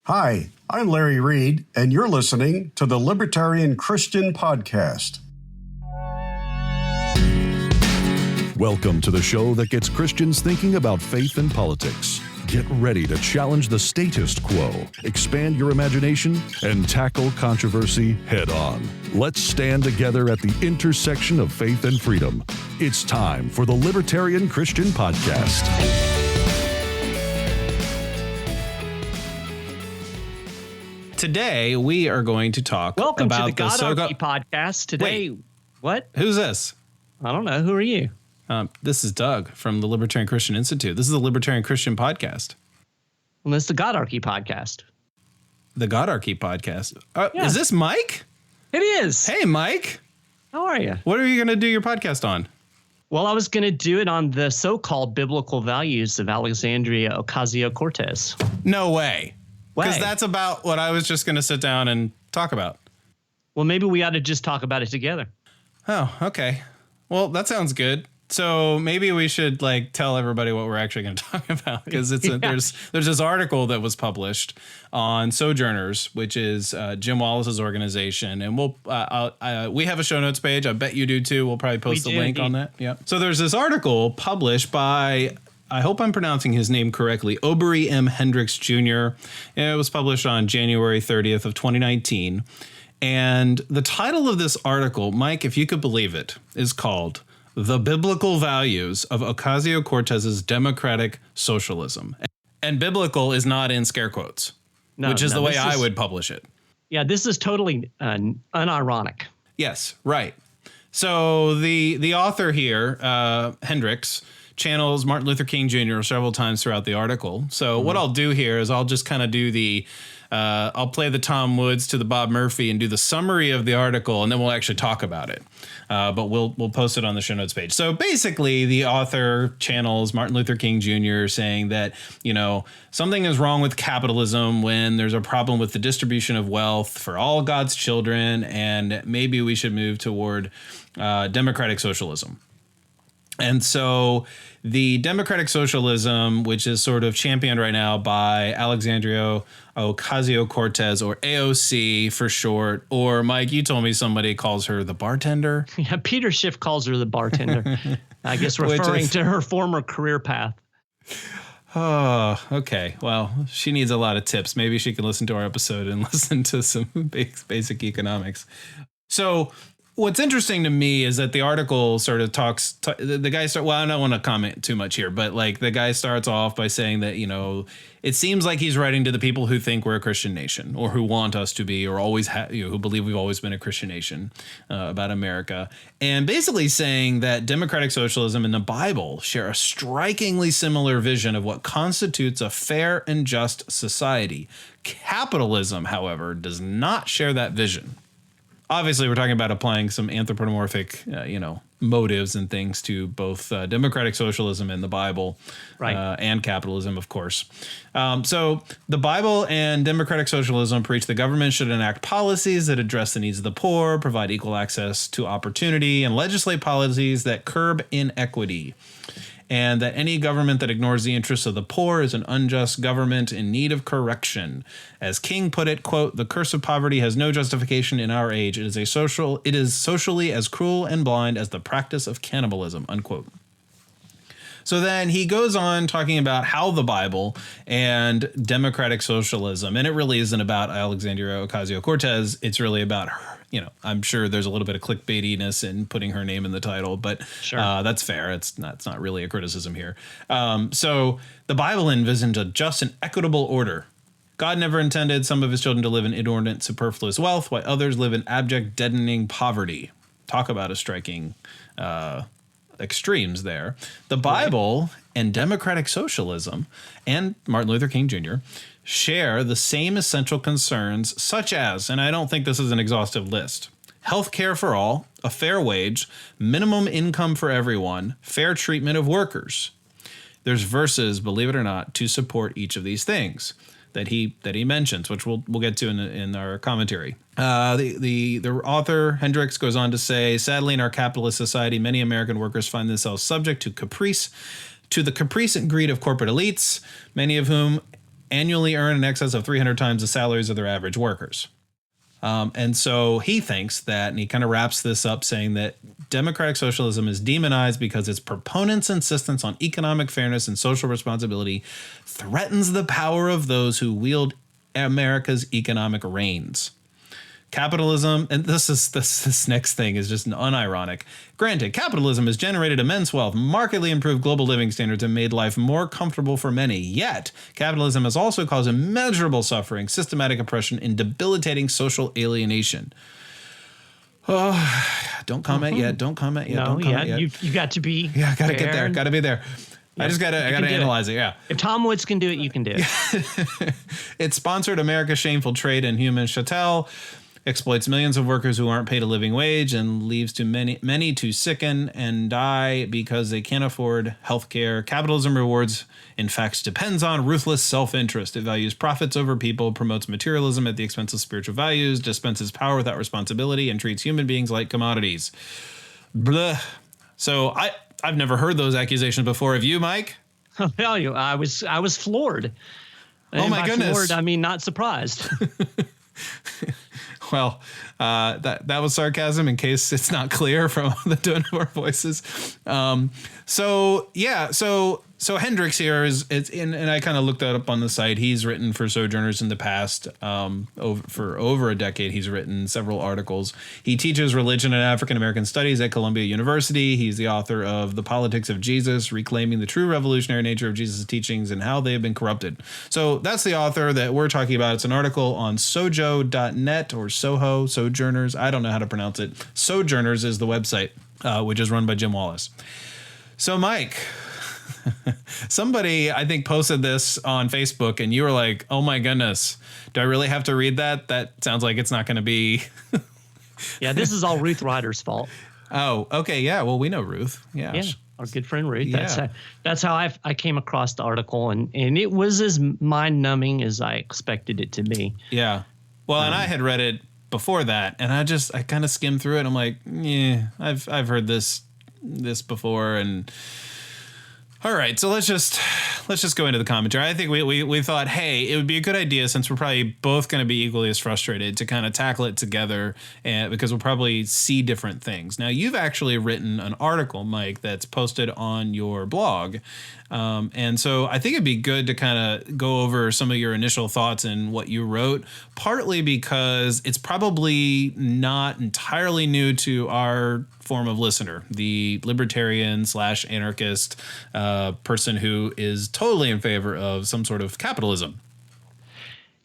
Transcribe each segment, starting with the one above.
Hi, I'm Larry Reed, and you're listening to the Libertarian Christian Podcast. Welcome to the show that gets Christians thinking about faith and politics. Get ready to challenge the status quo, expand your imagination, and tackle controversy head on. Let's stand together at the intersection of faith and freedom. It's time for the Libertarian Christian Podcast. Today, we are going to talk Welcome about to the Godarchy podcast. Today, what? Who's this? I don't know. Who are you? This is Doug from the Libertarian Christian Institute. This is the Libertarian Christian Podcast. Well, it's the Godarchy podcast. The Godarchy podcast. Yeah. Is this Mike? It is. Hey, Mike. How are you? What are you going to do your podcast on? Well, I was going to do it on the so-called biblical values of Alexandria Ocasio-Cortez. No way. Because that's about what I was just going to sit down and talk about. Well, maybe we ought to just talk about it together. Oh, okay. Well, that sounds good. So maybe we should tell everybody what we're actually going to talk about, because there's this article that was published on Sojourners, which is Jim Wallace's organization, and we have a show notes page. I bet you do too. We'll probably post the link on that. Yeah. So there's this article published by, I hope I'm pronouncing his name correctly, Aubrey M. Hendricks Jr. It was published on January 30th of 2019. And the title of this article, Mike, if you could believe it, is called "The Biblical Values of Ocasio-Cortez's Democratic Socialism." And biblical is not in scare quotes, which is the way I would publish it. Yeah, this is totally unironic. Yes, right. So the author here, Hendricks, channels Martin Luther King Jr. several times throughout the article. So what I'll do here is I'll just kind of do I'll play the Tom Woods to the Bob Murphy and do the summary of the article, and then we'll actually talk about it. But we'll post it on the show notes page. So basically, the author channels Martin Luther King Jr. saying that, something is wrong with capitalism when there's a problem with the distribution of wealth for all God's children, and maybe we should move toward democratic socialism. And so the democratic socialism, which is sort of championed right now by Alexandria Ocasio-Cortez, or AOC for short, or Mike, you told me somebody calls her the bartender. Yeah, Peter Schiff calls her the bartender. I guess referring to her former career path. Oh, okay. Well, she needs a lot of tips. Maybe she can listen to our episode and listen to some basic economics. So what's interesting to me is that the article sort of the guy well, I don't want to comment too much here, but the guy starts off by saying that, it seems like he's writing to the people who think we're a Christian nation, or who want us to be, or always who believe we've always been a Christian nation, about America, and basically saying that democratic socialism and the Bible share a strikingly similar vision of what constitutes a fair and just society. Capitalism, however, does not share that vision. Obviously, we're talking about applying some anthropomorphic, motives and things to both democratic socialism and the Bible, right, and capitalism, of course. So the Bible and democratic socialism preach the government should enact policies that address the needs of the poor, provide equal access to opportunity, and legislate policies that curb inequity. And that any government that ignores the interests of the poor is an unjust government in need of correction. As King put it, quote, "The curse of poverty has no justification in our age. It is socially as cruel and blind as the practice of cannibalism," unquote. So then he goes on talking about how the Bible and democratic socialism, and it really isn't about Alexandria Ocasio-Cortez. It's really about her. I'm sure there's a little bit of clickbaitiness in putting her name in the title, but sure, that's fair. It's not really a criticism here. So the Bible envisioned a just and equitable order. God never intended some of his children to live in inordinate, superfluous wealth, while others live in abject, deadening poverty. Talk about a striking extremes there. The Bible and democratic socialism and Martin Luther King Jr. share the same essential concerns, such as, and I don't think this is an exhaustive list, health care for all, a fair wage, minimum income for everyone, fair treatment of workers. There's verses, believe it or not, to support each of these things that he mentions, which we'll get to in our commentary. The author Hendricks goes on to say, sadly, in our capitalist society, many American workers find themselves subject to the caprice and greed of corporate elites, many of whom annually earn in excess of 300 times the salaries of their average workers. And so he thinks that, and he kind of wraps this up saying that democratic socialism is demonized because its proponents' insistence on economic fairness and social responsibility threatens the power of those who wield America's economic reins. Capitalism, and this next thing is just unironic. Granted, capitalism has generated immense wealth, markedly improved global living standards, and made life more comfortable for many. Yet, capitalism has also caused immeasurable suffering, systematic oppression, and debilitating social alienation. Oh, don't comment yet. Don't comment yet. No, don't comment yet. You got to be. Yeah, gotta get there. Gotta be there. I gotta analyze it. Yeah. If Tom Woods can do it, you can do it. It sponsored America's shameful trade in human chattel, exploits millions of workers who aren't paid a living wage, and leaves too many to sicken and die because they can't afford health care. Capitalism rewards, in fact, depends on ruthless self-interest. It values profits over people, promotes materialism at the expense of spiritual values, dispenses power without responsibility, and treats human beings like commodities. Blah. So I've never heard those accusations before. Have you, Mike? I'll tell you, I was floored. And oh my goodness! Floored, I mean, not surprised. Well, that was sarcasm in case it's not clear from the tone of our voices. So Hendricks here and I kind of looked that up on the site. He's written for Sojourners in the past. For over a decade, he's written several articles. He teaches religion and African American studies at Columbia University. He's the author of The Politics of Jesus, Reclaiming the True Revolutionary Nature of Jesus' Teachings and How They Have Been Corrupted. So that's the author that we're talking about. It's an article on sojo.net or Soho, Sojourners. I don't know how to pronounce it. Sojourners is the website, which is run by Jim Wallace. So, Mike, somebody, I think, posted this on Facebook, and you were like, oh, my goodness, do I really have to read that? That sounds like it's not going to be. Yeah, this is all Ruth Ryder's fault. Oh, okay. Yeah. Well, we know Ruth. Yeah. Our good friend Ruth. Yeah. That's how I came across the article, and it was as mind-numbing as I expected it to be. Yeah. Well, and I had read it before that, and I kind of skimmed through it. I'm like, yeah, I've heard this before, and all right, so let's just go into the commentary. I think we thought, hey, it would be a good idea, since we're probably both going to be equally as frustrated, to kind of tackle it together, and because we'll probably see different things. Now, you've actually written an article, Mike, that's posted on your blog. And so I think it'd be good to kind of go over some of your initial thoughts and what you wrote, partly because it's probably not entirely new to our form of listener, the libertarian / anarchist person who is totally in favor of some sort of capitalism.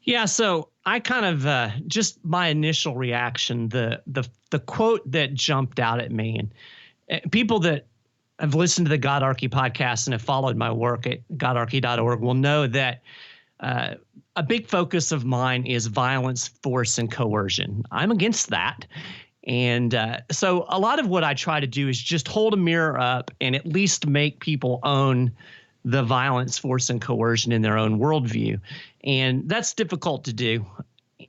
Yeah, so I kind of just my initial reaction, the quote that jumped out at me, and people that have listened to the Godarchy podcast and have followed my work at godarchy.org will know that a big focus of mine is violence, force, and coercion. I'm against that. And so a lot of what I try to do is just hold a mirror up and at least make people own the violence, force, and coercion in their own worldview. And that's difficult to do.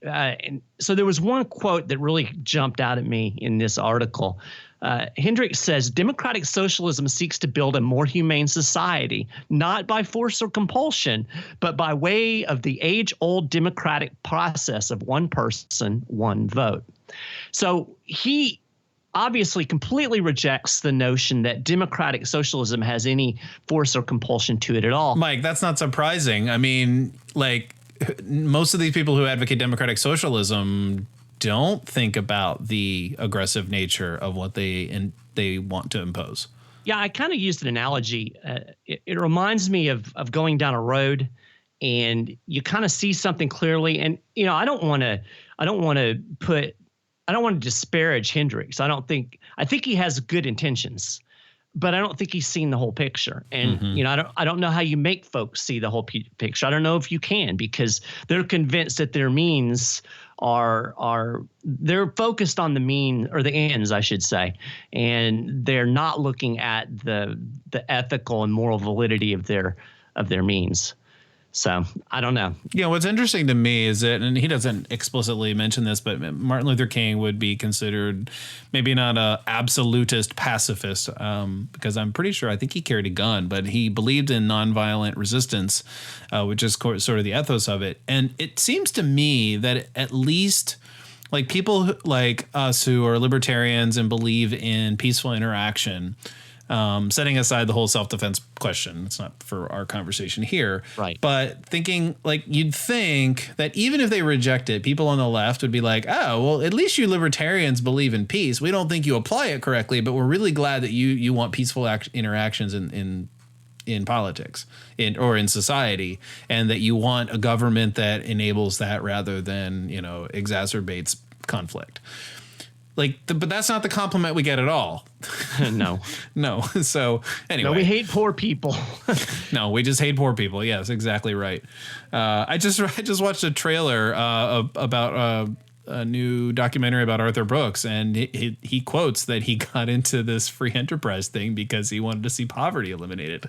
And so there was one quote that really jumped out at me in this article. Hendricks says, democratic socialism seeks to build a more humane society, not by force or compulsion, but by way of the age-old democratic process of one person, one vote. So he obviously completely rejects the notion that democratic socialism has any force or compulsion to it at all. Mike, that's not surprising. I mean, like, most of these people who advocate democratic socialism don't think about the aggressive nature of what they want to impose. Yeah, I kind of used an analogy. It reminds me of going down a road, and you kind of see something clearly. And I don't want to disparage Hendricks. I think he has good intentions, but I don't think he's seen the whole picture. And I don't know how you make folks see the whole picture. I don't know if you can, because they're convinced that their means they're focused on the mean, or the ends, I should say, and they're not looking at the ethical and moral validity of their means. So I don't know. What's interesting to me is that, and he doesn't explicitly mention this, but Martin Luther King would be considered maybe not a absolutist pacifist, because I'm pretty sure, I think he carried a gun, but he believed in nonviolent resistance, which is sort of the ethos of it. And it seems to me that at least like people like us who are libertarians and believe in peaceful interaction, setting aside the whole self-defense question, it's not for our conversation here, right? But thinking like you'd think that even if they reject it, people on the left would be like, oh, well, at least you libertarians believe in peace. We don't think you apply it correctly, but we're really glad that you want peaceful interactions in politics or in society, and that you want a government that enables that rather than, exacerbates conflict. But that's not the compliment we get at all. No. So anyway, no, we hate poor people. No, we just hate poor people. Yes, exactly right. I just watched a trailer about a new documentary about Arthur Brooks, and he quotes that he got into this free enterprise thing because he wanted to see poverty eliminated.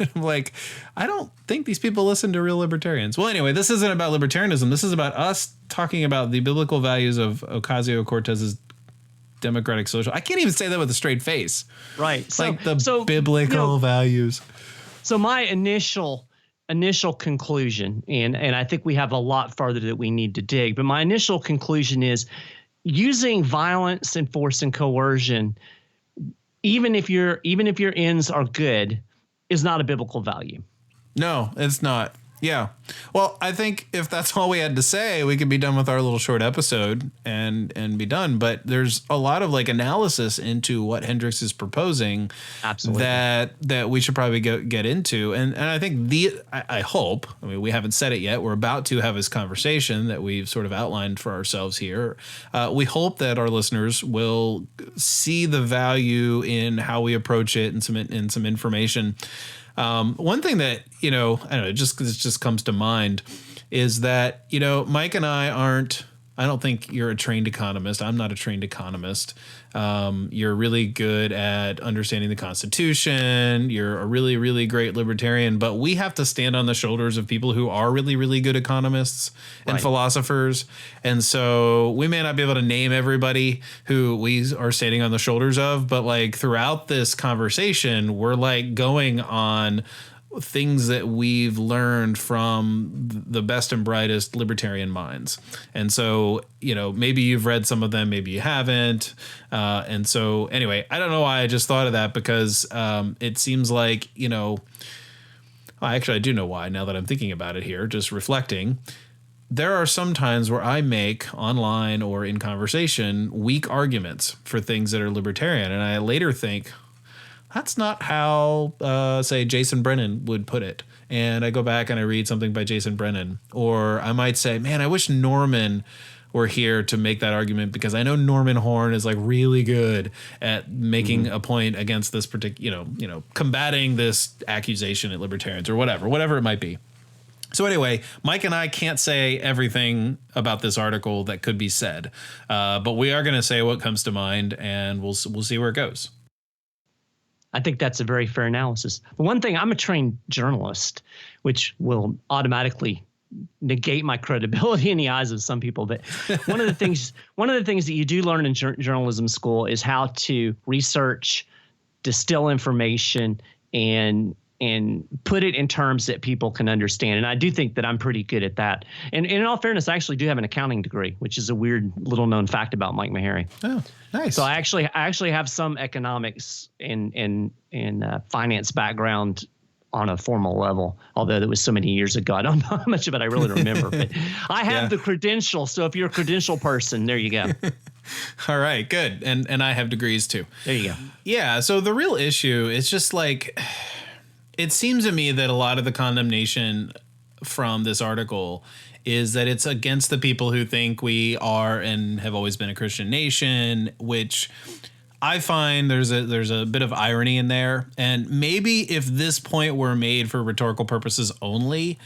I'm like, I don't think these people listen to real libertarians. Well, anyway, this isn't about libertarianism. This is about us talking about the biblical values of Ocasio-Cortez's democratic social. I can't even say that with a straight face. Right. Like the biblical values. So my initial conclusion, and I think we have a lot further that we need to dig, but my initial conclusion is using violence and force and coercion, even if your ends are good, is not a biblical value. No, it's not. Yeah. Well, I think if that's all we had to say, we could be done with our little short episode and be done. But there's a lot of analysis into what Hendricks is proposing. Absolutely. that we should probably get into. And I think I hope, we haven't said it yet. We're about to have this conversation that we've sort of outlined for ourselves here. We hope that our listeners will see the value in how we approach it and some information. One thing that, I don't know, just because it just comes to mind is that, Mike and I don't think you're a trained economist. I'm not a trained economist. You're really good at understanding the Constitution. You're a really, really great libertarian, but we have to stand on the shoulders of people who are really, really good economists and philosophers. And so we may not be able to name everybody who we are standing on the shoulders of, but throughout this conversation, we're going on things that we've learned from the best and brightest libertarian minds. And so, maybe you've read some of them, maybe you haven't. And so anyway, I don't know why I just thought of that because it seems like, actually I do know why now that I'm thinking about it here, just reflecting. There are some times where I make online or in conversation weak arguments for things that are libertarian. And I later think, that's not how, say, Jason Brennan would put it. And I go back and I read something by Jason Brennan. Or I might say, man, I wish Norman were here to make that argument because I know Norman Horn is really good at making a point against this particular, combating this accusation at libertarians or whatever it might be. So anyway, Mike and I can't say everything about this article that could be said, but we are going to say what comes to mind, and we'll see where it goes. I think that's a very fair analysis. But one thing, I'm a trained journalist, which will automatically negate my credibility in the eyes of some people. But one of the things that you do learn in journalism school is how to research, distill information, and put it in terms that people can understand. And I do think that I'm pretty good at that. And in all fairness, I actually do have an accounting degree, which is a weird little known fact about Mike Maharrey. Oh, nice. So I actually have some economics and finance background on a formal level, although that was so many years ago. I don't know how much of it I really remember, but I have the credential. So if you're a credential person, there you go. All right, good. And I have degrees too. There you go. Yeah. So the real issue is just it seems to me that a lot of the condemnation from this article is that it's against the people who think we are and have always been a Christian nation, which I find there's a bit of irony in there. And maybe if this point were made for rhetorical purposes only,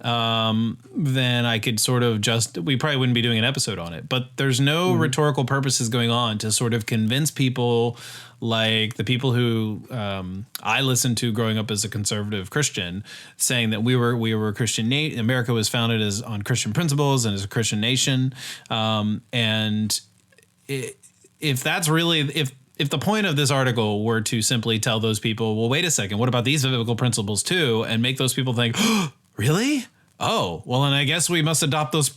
then I could sort of we probably wouldn't be doing an episode on it. But there's no rhetorical purposes going on to sort of convince people, like the people who I listened to growing up as a conservative Christian, saying that we were a Christian America was founded on Christian principles and as a Christian nation. If that's really if the point of this article were to simply tell those people, well, wait a second, what about these biblical principles too, and make those people think, oh, really? Oh, well, then I guess we must adopt those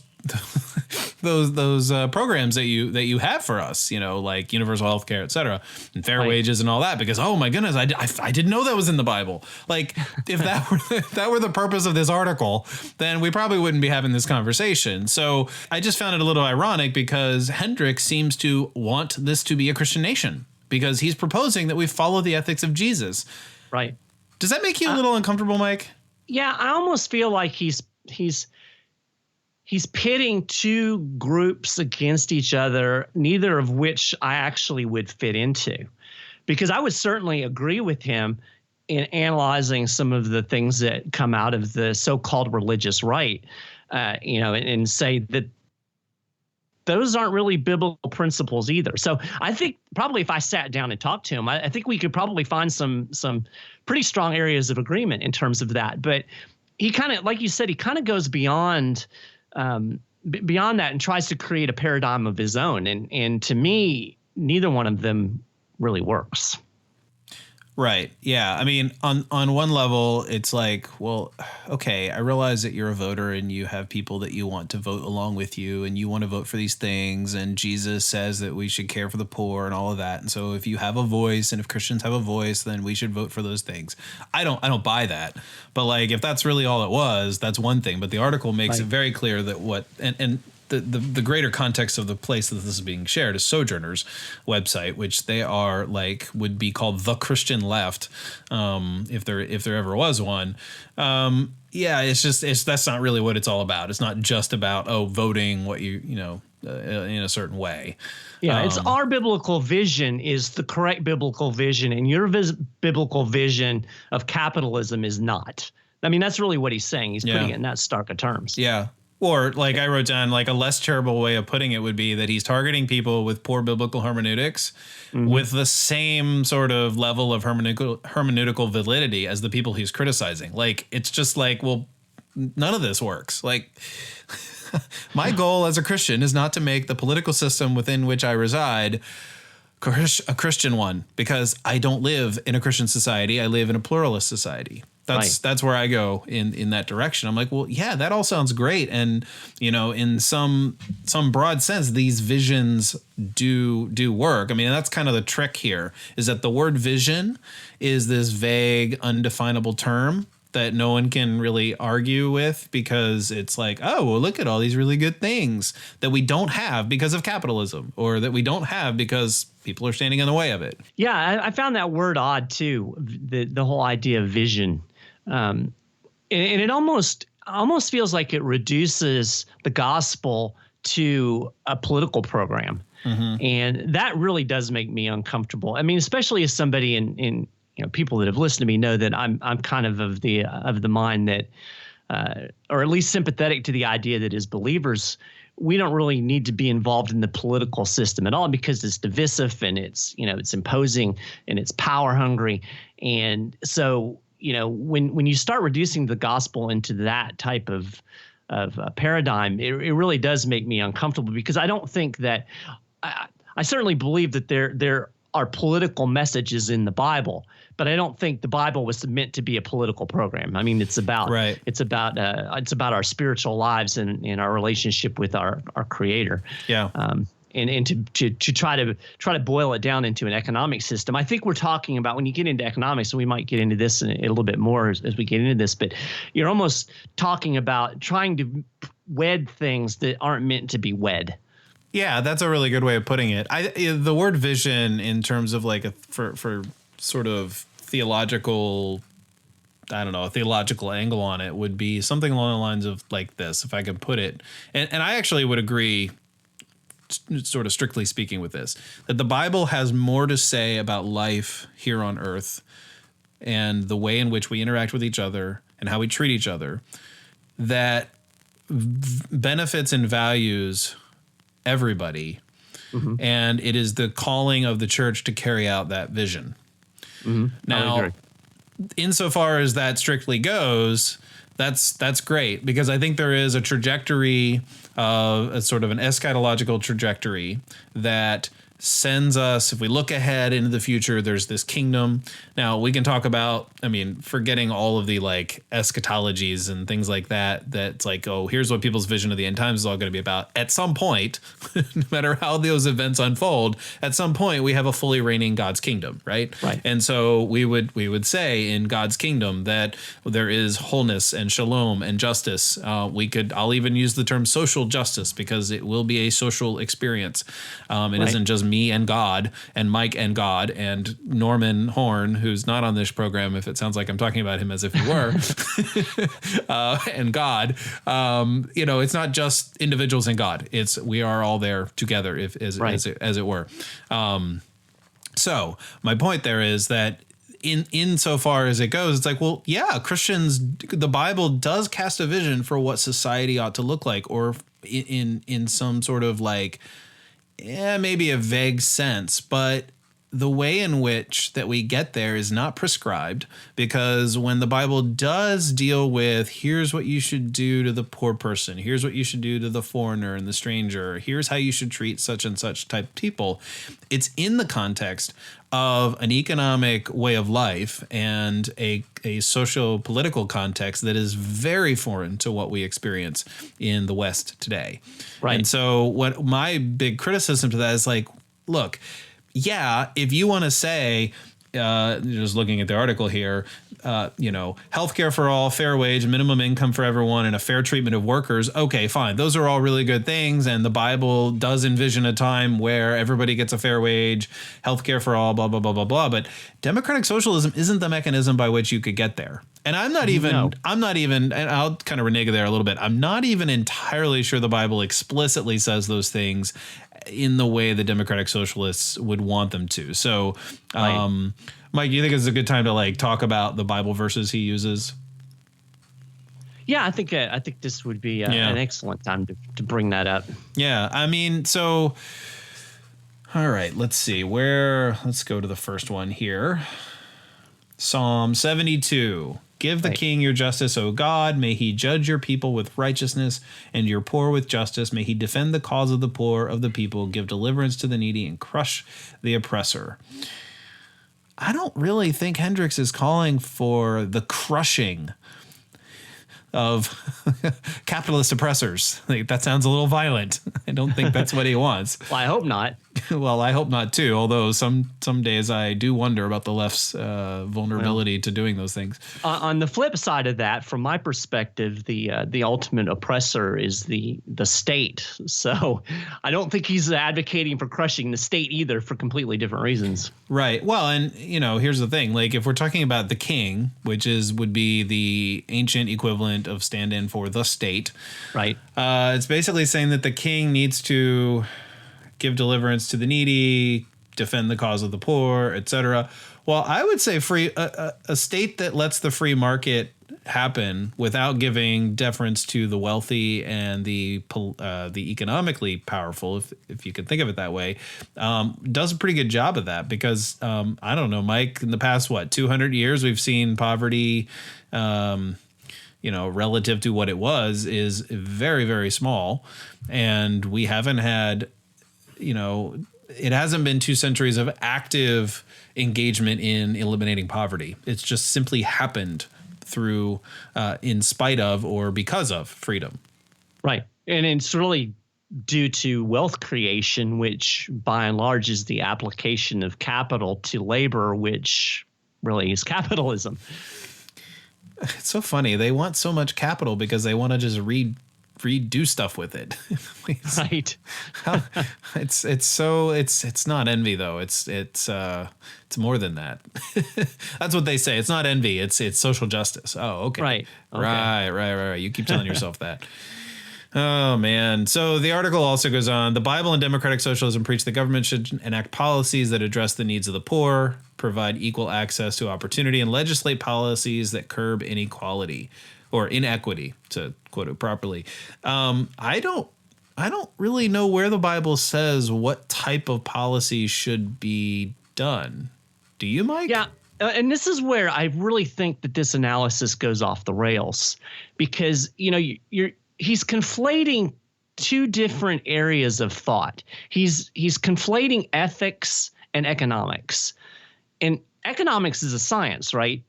those programs that you have for us, like universal health care, et cetera, and fair wages and all that, because, oh my goodness, I didn't know that was in the Bible. Like, if that were the purpose of this article, then we probably wouldn't be having this conversation. So I just found it a little ironic because Hendricks seems to want this to be a Christian nation because he's proposing that we follow the ethics of Jesus. Right. Does that make you a little uncomfortable, Mike? Yeah, I almost feel like he's pitting two groups against each other, neither of which I actually would fit into, because I would certainly agree with him in analyzing some of the things that come out of the so-called religious right, and say that those aren't really biblical principles either. So I think probably if I sat down and talked to him, I think we could probably find some pretty strong areas of agreement in terms of that. But he kind of, like you said, he kind of goes beyond that and tries to create a paradigm of his own. And to me, neither one of them really works. Right. Yeah. I mean, on one level, it's like, well, okay, I realize that you're a voter and you have people that you want to vote along with you and you want to vote for these things. And Jesus says that we should care for the poor and all of that. And so if you have a voice and if Christians have a voice, then we should vote for those things. I don't buy that. But like, if that's really all it was, that's one thing. But the article makes it very clear that the greater context of the place that this is being shared is Sojourners website, which they are would be called the Christian left, if there ever was one. That's not really what it's all about. It's not just about voting what in a certain way. Yeah, it's our biblical vision is the correct biblical vision, and your biblical vision of capitalism is not. I mean, that's really what he's saying. He's putting it in that stark of terms. Yeah. Or I wrote down a less terrible way of putting it would be that he's targeting people with poor biblical hermeneutics with the same sort of level of hermeneutical validity as the people he's criticizing. It's just well, none of this works. My goal as a Christian is not to make the political system within which I reside a Christian one, because I don't live in a Christian society. I live in a pluralist society. That's where I go in that direction. I'm like, well, yeah, that all sounds great. And, in some broad sense, these visions do work. I mean, that's kind of the trick here, is that the word vision is this vague, undefinable term that no one can really argue with, because it's oh, well, look at all these really good things that we don't have because of capitalism, or that we don't have because people are standing in the way of it. Yeah, I found that word odd too, the whole idea of vision. And it almost feels like it reduces the gospel to a political program. And that really does make me uncomfortable. I mean, especially as somebody in people that have listened to me know that I'm kind of the mind that, or at least sympathetic to the idea that as believers, we don't really need to be involved in the political system at all, because it's divisive and it's imposing and it's power hungry. And so, when you start reducing the gospel into that type of paradigm, it really does make me uncomfortable, because I don't think that I certainly believe that there are political messages in the Bible, but I don't think the Bible was meant to be a political program. I mean, it's about our spiritual lives and our relationship with our Creator. Yeah. And to try to boil it down into an economic system, I think we're talking about, when you get into economics, and we might get into this a little bit more as we get into this, but you're almost talking about trying to wed things that aren't meant to be wed. Yeah, that's a really good way of putting it. The word vision, in terms of for sort of theological, a theological angle on it, would be something along the lines of this, if I could put it. And I actually would agree, sort of strictly speaking, with this, that the Bible has more to say about life here on earth and the way in which we interact with each other and how we treat each other that benefits and values everybody. And it is the calling of the church to carry out that vision. Now, insofar as that strictly goes, that's great, because I think there is a trajectory of a sort of an eschatological trajectory that sends us, if we look ahead into the future, there's this kingdom. Now we can talk about, I mean, forgetting all of the like eschatologies and things like that, that's like, oh, here's what people's vision of the end times is all going to be about. At some point, no matter how those events unfold, at some point we have a fully reigning God's kingdom, right? And so we would say in God's kingdom that there is wholeness and shalom and justice. I'll even use the term social justice, because it will be a social experience. It isn't just me and God and Mike and God and Norman Horn, who's not on this program, if it sounds like I'm talking about him as if he were, and God. It's not just individuals and God. We are all there together, as it were. So my point there is that insofar as it goes, it's like, well, yeah, Christians, the Bible does cast a vision for what society ought to look like, or in some sort of like, maybe a vague sense, but the way in which that we get there is not prescribed, because when the Bible does deal with, here's what you should do to the poor person, here's what you should do to the foreigner and the stranger, here's how you should treat such and such type of people, it's in the context of an economic way of life and a socio-political context that is very foreign to what we experience in the West today. And so what my big criticism to that is like, look, yeah, if you want to say, just looking at the article here, healthcare for all, fair wage, minimum income for everyone, and a fair treatment of workers. Okay, fine. Those are all really good things. And the Bible does envision a time where everybody gets a fair wage, healthcare for all, blah, blah, blah, blah, blah. But democratic socialism isn't the mechanism by which you could get there. And I'm not even, and I'll kind of renege there a little bit. I'm not even entirely sure the Bible explicitly says those things in the way the democratic socialists would want them to. So, Mike, you think it's a good time to like talk about the Bible verses he uses? Yeah, I think this would be an excellent time to bring that up. Yeah, I mean, so, all right, let's see. Let's go to the first one here. Psalm 72. Give the king your justice, O God. May he judge your people with righteousness and your poor with justice. May he defend the cause of the poor of the people, give deliverance to the needy, and crush the oppressor. I don't really think Hendricks is calling for the crushing of capitalist oppressors. Like, that sounds a little violent. I don't think that's what he wants. Well, I hope not. Well, I hope not too. Although some days I do wonder about the left's vulnerability to doing those things. On the flip side of that, from my perspective, the ultimate oppressor is the state. So I don't think he's advocating for crushing the state either, for completely different reasons. Right. Well, and here's the thing. Like, if we're talking about the king, which would be the ancient equivalent of stand-in for the state, right? It's basically saying that the king needs to give deliverance to the needy, defend the cause of the poor, etc. Well, I would say a state that lets the free market happen without giving deference to the wealthy and the economically powerful, if you could think of it that way, does a pretty good job of that. Because I don't know, Mike, in the past 200 years, we've seen poverty, relative to what it was, is very, very small, and we haven't had. It hasn't been 2 centuries of active engagement in eliminating poverty. It's just simply happened through, in spite of or because of freedom. Right. And it's really due to wealth creation, which by and large is the application of capital to labor, which really is capitalism. It's so funny. They want so much capital because they want to just redo stuff with it. Right. It's not envy though. It's more than that. That's what they say. It's not envy. It's social justice. Oh, okay. Right. Okay. Right. You keep telling yourself that. Oh, man. So the article also goes on. The Bible and democratic socialism preach the government should enact policies that address the needs of the poor, provide equal access to opportunity, and legislate policies that curb inequality. or inequity, to quote it properly. I don't really know where the Bible says what type of policy should be done. Do you, Mike? Yeah. And this is where I really think that this analysis goes off the rails, because, he's conflating two different areas of thought. He's conflating ethics and economics. And economics is a science, right?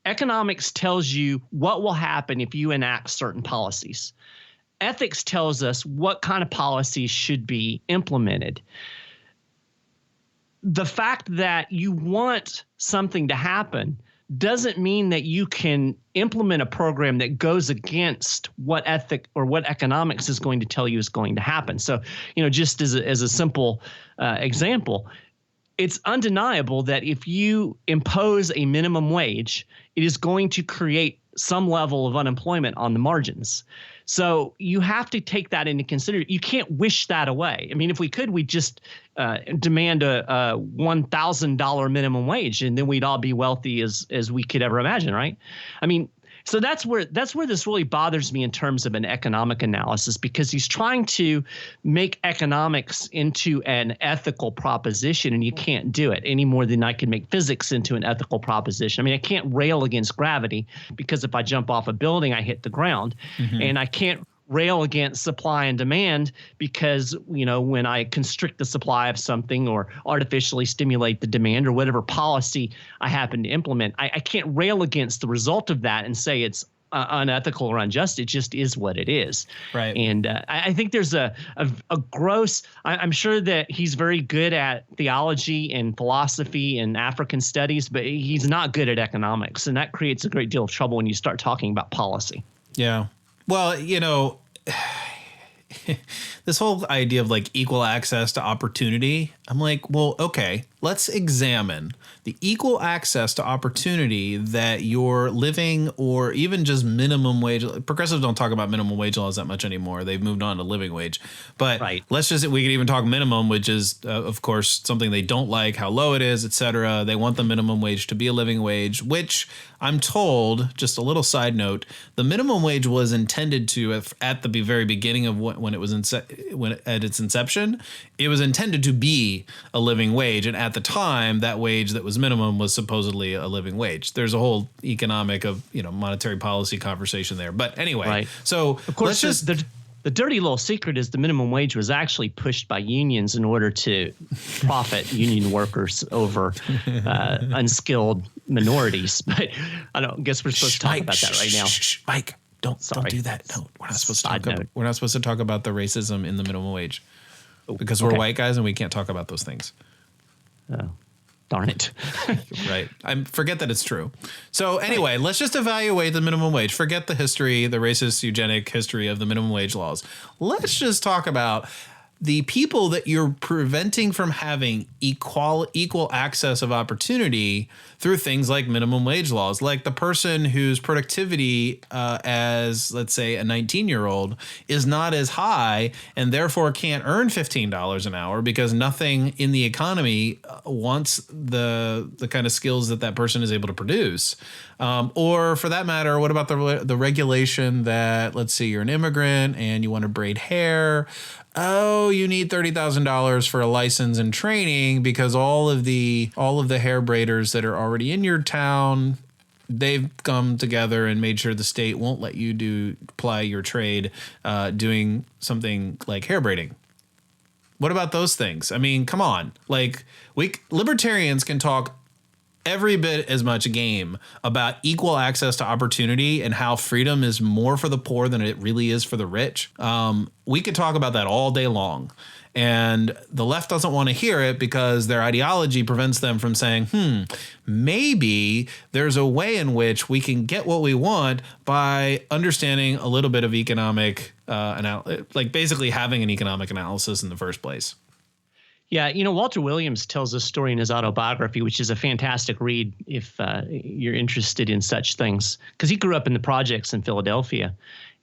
Economics tells you what will happen if you enact certain policies. Ethics tells us what kind of policies should be implemented. The fact that you want something to happen doesn't mean that you can implement a program that goes against what ethic or what economics is going to tell you is going to happen. So, just as a simple example, it's undeniable that if you impose a minimum wage, it is going to create some level of unemployment on the margins. So you have to take that into consideration. You can't wish that away. I mean, if we could, we'd just demand a $1,000 minimum wage, and then we'd all be wealthy as we could ever imagine, right? I mean, so that's where this really bothers me in terms of an economic analysis, because he's trying to make economics into an ethical proposition, and you can't do it any more than I can make physics into an ethical proposition. I mean, I can't rail against gravity, because if I jump off a building, I hit the ground, and I can't rail against supply and demand, because when I constrict the supply of something or artificially stimulate the demand or whatever policy I happen to implement, I can't rail against the result of that and say it's unethical or unjust. It just is what it is. Right. And I think there's a gross – I'm sure that he's very good at theology and philosophy and African studies, but he's not good at economics, and that creates a great deal of trouble when you start talking about policy. Yeah. Well, this whole idea of like equal access to opportunity, I'm like, well, okay, let's examine the equal access to opportunity that you're living, or even just minimum wage. Progressives don't talk about minimum wage laws that much anymore. They've moved on to living wage. But we could even talk minimum, which is, of course, something they don't like, how low it is, et cetera. They want the minimum wage to be a living wage, which I'm told, just a little side note, the minimum wage was intended to, at the very beginning of when it was at its inception, it was intended to be a living wage. And at the time, that wage that was minimum was supposedly a living wage. There's a whole economic monetary policy conversation there. But anyway, so of course, the dirty little secret is the minimum wage was actually pushed by unions in order to profit union workers over unskilled minorities. But I don't guess we're supposed to talk about that right now. Mike, don't do that. No, we're not supposed to talk about. We're not supposed to talk about the racism in the minimum wage, because we're white guys and we can't talk about those things. Oh, darn it. Right. I forget that it's true. So anyway, let's just evaluate the minimum wage. Forget the history, the racist eugenic history of the minimum wage laws. Let's just talk about the people that you're preventing from having equal access of opportunity through things like minimum wage laws, like the person whose productivity as, let's say, a 19-year-old is not as high and therefore can't earn $15 an hour because nothing in the economy wants the kind of skills that person is able to produce. Or for that matter, what about the regulation that, let's say you're an immigrant and you want to braid hair? Oh, you need $30,000 for a license and training because all of the hair braiders that are already in your town, they've come together and made sure the state won't let you ply your trade doing something like hair braiding. What about those things? I mean, come on. Like, libertarians can talk every bit as much game about equal access to opportunity and how freedom is more for the poor than it really is for the rich. We could talk about that all day long. And the left doesn't want to hear it because their ideology prevents them from saying, maybe there's a way in which we can get what we want by understanding a little bit of economic, like basically having an economic analysis in the first place. Yeah, Walter Williams tells a story in his autobiography, which is a fantastic read if you're interested in such things, because he grew up in the projects in Philadelphia.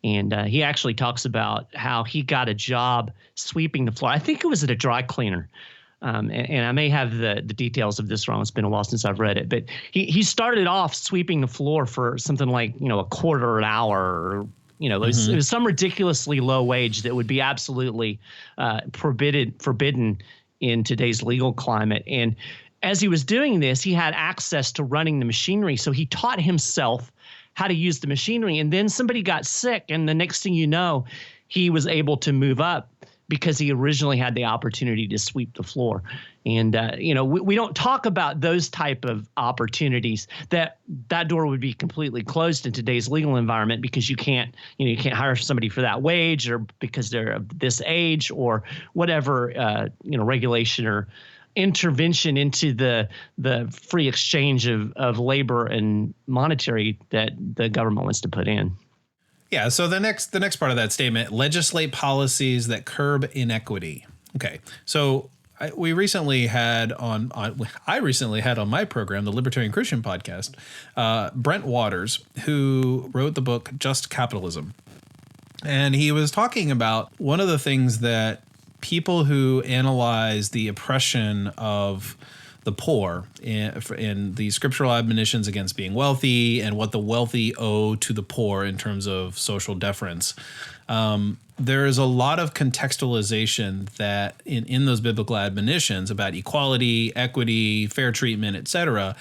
And he actually talks about how he got a job sweeping the floor. I think it was at a dry cleaner and I may have the details of this wrong. It's been a while since I've read it, but he started off sweeping the floor for something like, a quarter an hour, or it was some ridiculously low wage that would be absolutely forbidden in today's legal climate. And as he was doing this, he had access to running the machinery, so he taught himself how to use the machinery. And then somebody got sick, and the next thing you know, he was able to move up because he originally had the opportunity to sweep the floor. And, we don't talk about those type of opportunities. That door would be completely closed in today's legal environment, because you can't hire somebody for that wage, or because they're of this age, or whatever, regulation or intervention into the free exchange of labor and monetary that the government wants to put in. Yeah. So the next part of that statement: legislate policies that curb inequity. Okay. So I recently had on my program, the Libertarian Christian Podcast, Brent Waters, who wrote the book Just Capitalism, and he was talking about one of the things that people who analyze the oppression of the poor in the scriptural admonitions against being wealthy and what the wealthy owe to the poor in terms of social deference. There is a lot of contextualization that in those biblical admonitions about equality, equity, fair treatment, etc.,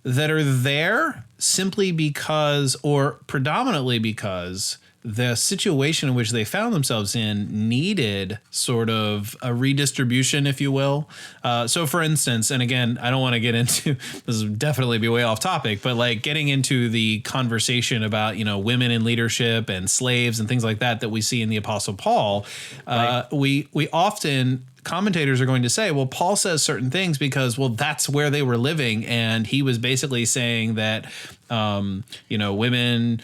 that are there simply because, or predominantly because, the situation in which they found themselves in needed sort of a redistribution, if you will. So for instance, and again, I don't want to get into, this will definitely be way off topic, but like getting into the conversation about, women in leadership and slaves and things like that we see in the Apostle Paul, right. We often, commentators are going to say, well, Paul says certain things because, well, that's where they were living. And he was basically saying that, women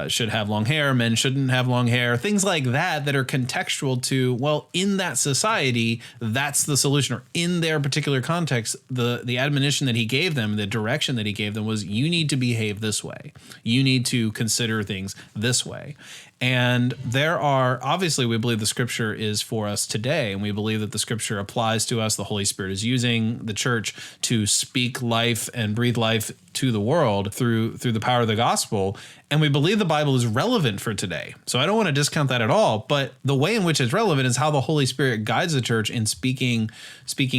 should have long hair, men shouldn't have long hair, things like that are contextual to, well, in that society, that's the solution. Or in their particular context, the admonition that he gave them, the direction that he gave them was, you need to behave this way. You need to consider things this way. And obviously, we believe the scripture is for us today, and we believe that the scripture applies to us. The Holy Spirit is using the church to speak life and breathe life to the world through the power of the gospel. And we believe the Bible is relevant for today. So I don't want to discount that at all. But the way in which it's relevant is how the Holy Spirit guides the church in speaking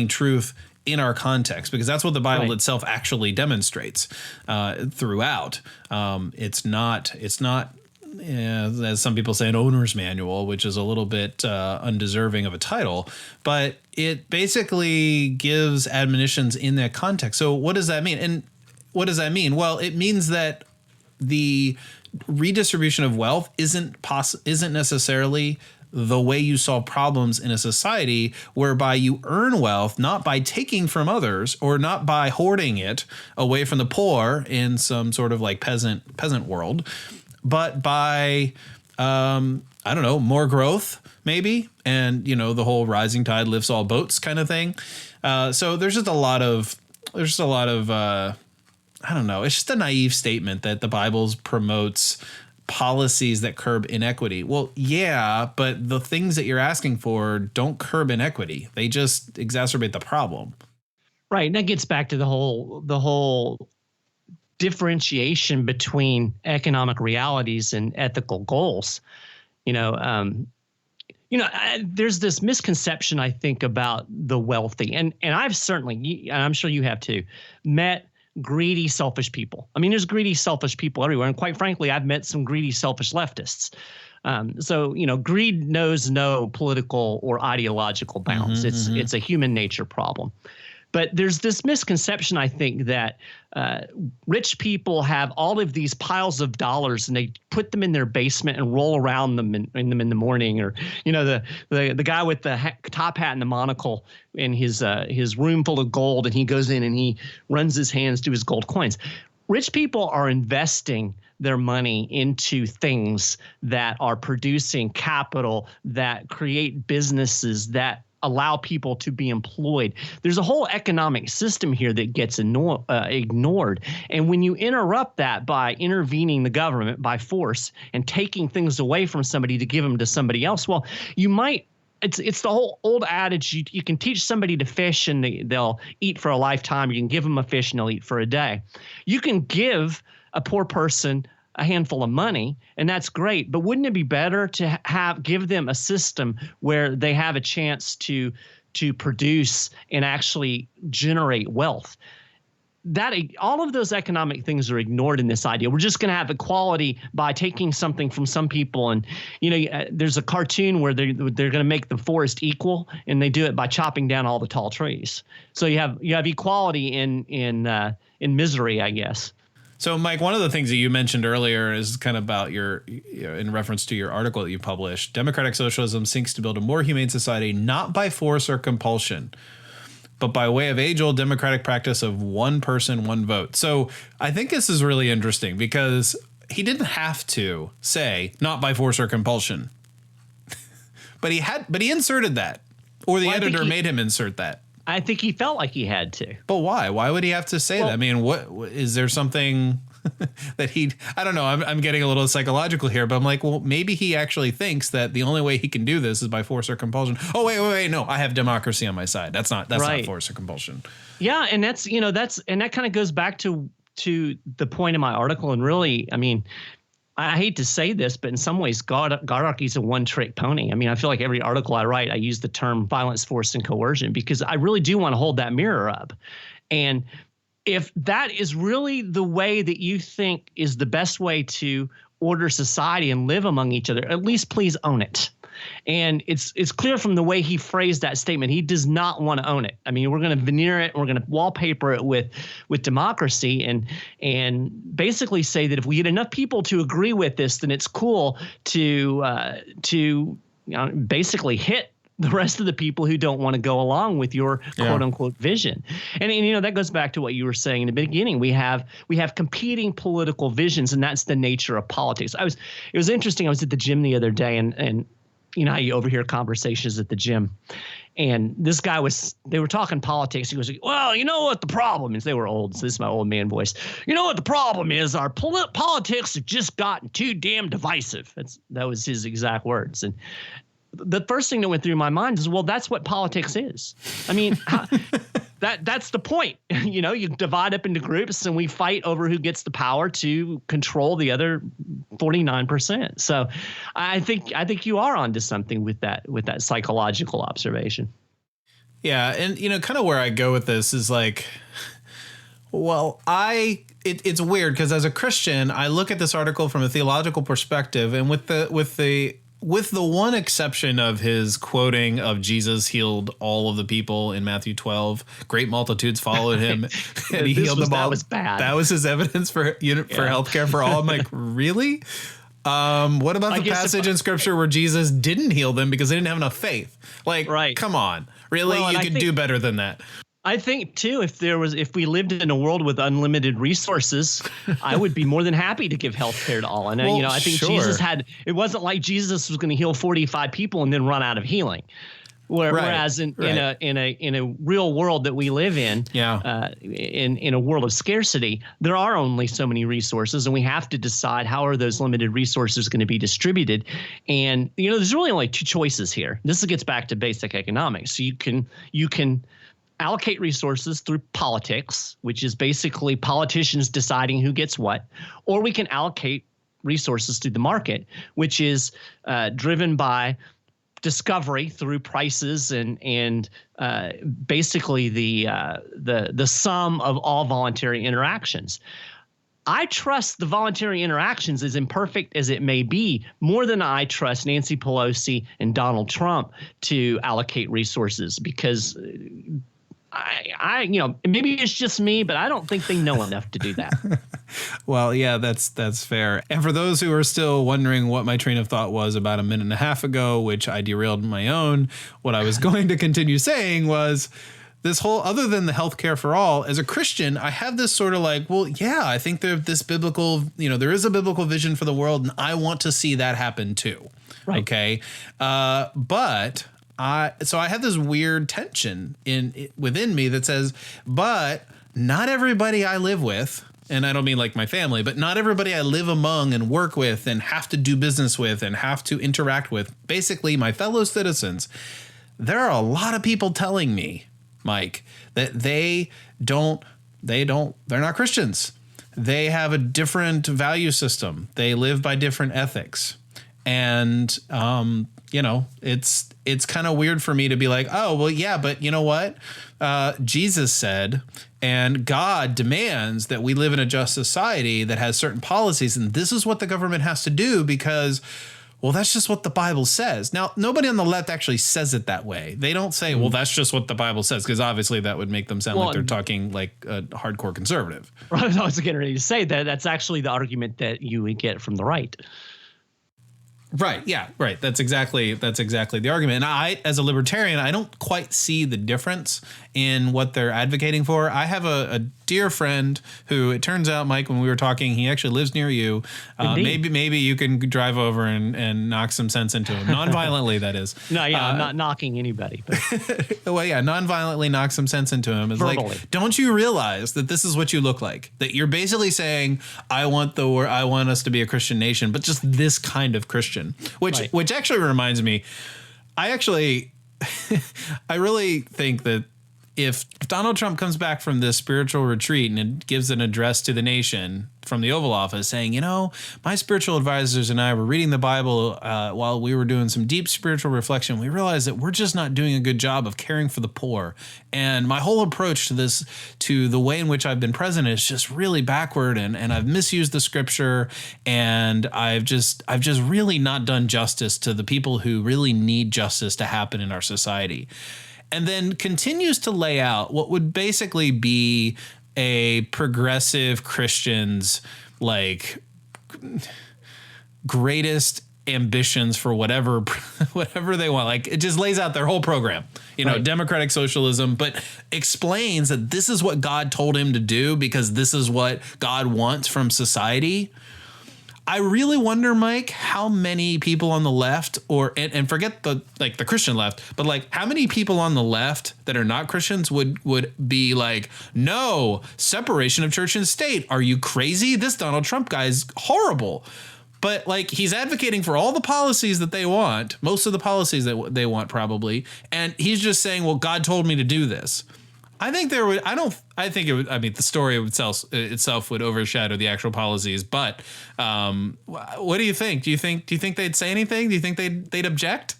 truth in our context, because that's what the Bible itself actually demonstrates throughout. It's not, as some people say, an owner's manual, which is a little bit undeserving of a title, but it basically gives admonitions in that context. So what does that mean? And what does that mean? Well, it means that the redistribution of wealth isn't necessarily the way you solve problems in a society whereby you earn wealth not by taking from others or not by hoarding it away from the poor in some sort of like peasant world, but by, more growth maybe. And, the whole rising tide lifts all boats kind of thing. So there's just a lot of, it's just a naive statement that the Bible promotes policies that curb inequity. Well, yeah, but the things that you're asking for don't curb inequity. They just exacerbate the problem. Right. And that gets back to the whole differentiation between economic realities and ethical goals. There's this misconception, I think, about the wealthy, and I've certainly, and I'm sure you have too, met greedy, selfish people. I mean, there's greedy, selfish people everywhere, and quite frankly, I've met some greedy, selfish leftists. So greed knows no political or ideological bounds. It's a human nature problem. But there's this misconception, I think, that rich people have all of these piles of dollars and they put them in their basement and roll around them in the morning, or the guy with the top hat and the monocle in his room full of gold, and he goes in and he runs his hands through his gold coins. Rich people are investing their money into things that are producing capital, that create businesses, that allow people to be employed. There's a whole economic system here that gets ignored. And when you interrupt that by intervening the government by force and taking things away from somebody to give them to somebody else, well, you might it's the whole old adage, you can teach somebody to fish and they'll eat for a lifetime. You can give them a fish and they'll eat for a day. You can give a poor person a handful of money, and that's great. But wouldn't it be better to give them a system where they have a chance to produce and actually generate wealth? That all of those economic things are ignored in this idea. We're just going to have equality by taking something from some people. And, there's a cartoon where they're going to make the forest equal, and they do it by chopping down all the tall trees. So you have equality in misery, I guess. So, Mike, one of the things that you mentioned earlier is kind of about in reference to your article that you published. Democratic socialism seeks to build a more humane society, not by force or compulsion, but by way of age-old democratic practice of one person, one vote. So I think this is really interesting because he didn't have to say not by force or compulsion, but he inserted that, or the editor made him insert that. I think he felt like he had to. But why? Why would he have to say that? I mean, what is there something that I don't know. I'm getting a little psychological here, but I'm like, well, maybe he actually thinks that the only way he can do this is by force or compulsion. Oh, wait. No, I have democracy on my side. That's not force or compulsion. Yeah. And that kind of goes back to the point in my article. And really, I mean, I hate to say this, but in some ways, Godarchy is a one-trick pony. I mean, I feel like every article I write, I use the term violence, force, and coercion because I really do want to hold that mirror up. And if that is really the way that you think is the best way to order society and live among each other, at least please own it. And it's clear from the way he phrased that statement, he does not want to own it. I mean, we're going to veneer it, we're going to wallpaper it with democracy, and basically say that if we get enough people to agree with this, then it's cool to basically hit the rest of the people who don't want to go along with your quote unquote vision. And that goes back to what you were saying in the beginning. We have competing political visions, and that's the nature of politics. It was interesting. I was at the gym the other day, and you know how you overhear conversations at the gym, and this guy they were talking politics. He goes, well, you know what the problem is? They were old, so this is my old man voice. You know what the problem is? Our politics have just gotten too damn divisive. That was his exact words. And the first thing that went through my mind is, well, that's what politics is. I mean, that's the point. You divide up into groups and we fight over who gets the power to control the other 49%. So I think you are onto something with that psychological observation. Yeah. And, kind of where I go with this is like, well, it's weird because as a Christian, I look at this article from a theological perspective, and with the one exception of his quoting of Jesus healed all of the people in Matthew 12, great multitudes followed him and he healed them all. That was bad. That was his evidence for healthcare for all. I'm like, really? What about the passage in scripture where Jesus didn't heal them because they didn't have enough faith? Like, come on, really? Well, you could do better than that. I think too, if we lived in a world with unlimited resources, I would be more than happy to give health care to all. And I think Jesus it wasn't like Jesus was going to heal 45 people and then run out of healing. Whereas in a real world that we live in, in a world of scarcity, there are only so many resources, and we have to decide how are those limited resources going to be distributed. And there's really only two choices here. This gets back to basic economics. So you can allocate resources through politics, which is basically politicians deciding who gets what, or we can allocate resources through the market, which is driven by discovery through prices and basically the sum of all voluntary interactions. I trust the voluntary interactions, as imperfect as it may be, more than I trust Nancy Pelosi and Donald Trump to allocate resources, because I maybe it's just me, but I don't think they know enough to do that. Well, yeah, that's fair. And for those who are still wondering what my train of thought was about a minute and a half ago, which I derailed my own, what I was going to continue saying was this whole, other than the healthcare for all, as a Christian, I have this sort of like, well, yeah, I think there is a biblical vision for the world, and I want to see that happen too. Right. Okay. But I have this weird tension within me that says, but not everybody I live with and I don't mean like my family, but not everybody I live among and work with and have to do business with and have to interact with, basically my fellow citizens, there are a lot of people telling me, Mike, that they're not Christians. They have a different value system. They live by different ethics. And, it's kind of weird for me to be like, oh, well, yeah, but you know what? Jesus said, and God demands that we live in a just society that has certain policies. And this is what the government has to do because, well, that's just what the Bible says. Now, nobody on the left actually says it that way. They don't say, well, that's just what the Bible says, because obviously that would make them sound like they're talking like a hardcore conservative. I was getting ready to say that. That's actually the argument that you would get from the right. Right. Yeah. Right. That's exactly the argument. And I, as a libertarian, I don't quite see the difference in what they're advocating for. I have a dear friend who, it turns out, Mike, when we were talking, he actually lives near you. Maybe you can drive over and knock some sense into him. Non-violently, that is. No, yeah, I'm not knocking anybody. But. Well, yeah, non-violently knock some sense into him. It's verbally. Like, don't you realize that this is what you look like? That you're basically saying, I want us to be a Christian nation, but just this kind of Christian. Which actually reminds me, I really think that if Donald Trump comes back from this spiritual retreat and gives an address to the nation from the Oval Office saying, my spiritual advisors and I were reading the Bible while we were doing some deep spiritual reflection, we realized that we're just not doing a good job of caring for the poor. And my whole approach to the way in which I've been president is just really backward, and I've misused the scripture, and I've just really not done justice to the people who really need justice to happen in our society. And then continues to lay out what would basically be a progressive Christian's like greatest ambitions for whatever they want. Like, it just lays out their whole program, right. Democratic socialism, but explains that this is what God told him to do because this is what God wants from society. I really wonder, Mike, how many people on the left, and forget the Christian left, but like how many people on the left that are not Christians would be like, no, separation of church and state. Are you crazy? This Donald Trump guy is horrible. But like, he's advocating for all the policies that they want, most of the policies that they want probably, and he's just saying, well, God told me to do this. I think the story itself would overshadow the actual policies, but what do you think? Do you think they'd say anything? Do you think they'd object?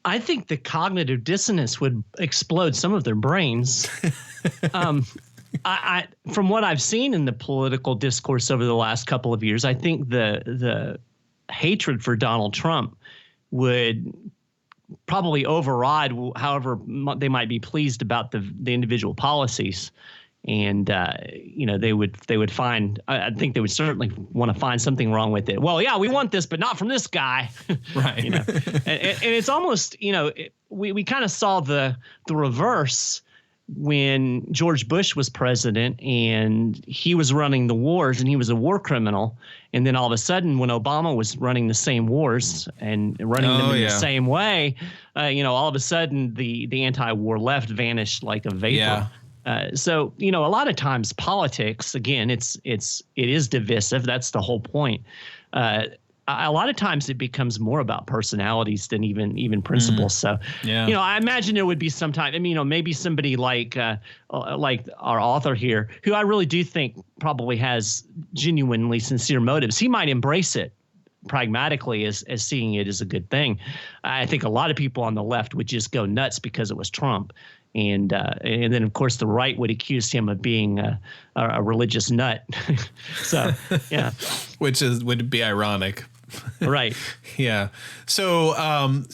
I think the cognitive dissonance would explode some of their brains. I from what I've seen in the political discourse over the last couple of years, I think the hatred for Donald Trump would probably override however they might be pleased about the individual policies. And, they would find, I think they would certainly want to find something wrong with it. Well, yeah, we want this, but not from this guy. Right. And it's almost, we kind of saw the reverse when George Bush was president and he was running the wars and he was a war criminal. And then all of a sudden, when Obama was running the same wars and running them in the same way, all of a sudden the anti-war left vanished like a vapor. Yeah. So, a lot of times politics, again, it is divisive. That's the whole point. A lot of times it becomes more about personalities than even principles. So, I imagine there would be some time. Maybe somebody like our author here, who I really do think probably has genuinely sincere motives. He might embrace it pragmatically as seeing it as a good thing. I think a lot of people on the left would just go nuts because it was Trump. And then, of course, the right would accuse him of being a religious nut. So, yeah. Which would be ironic. Right. Yeah. So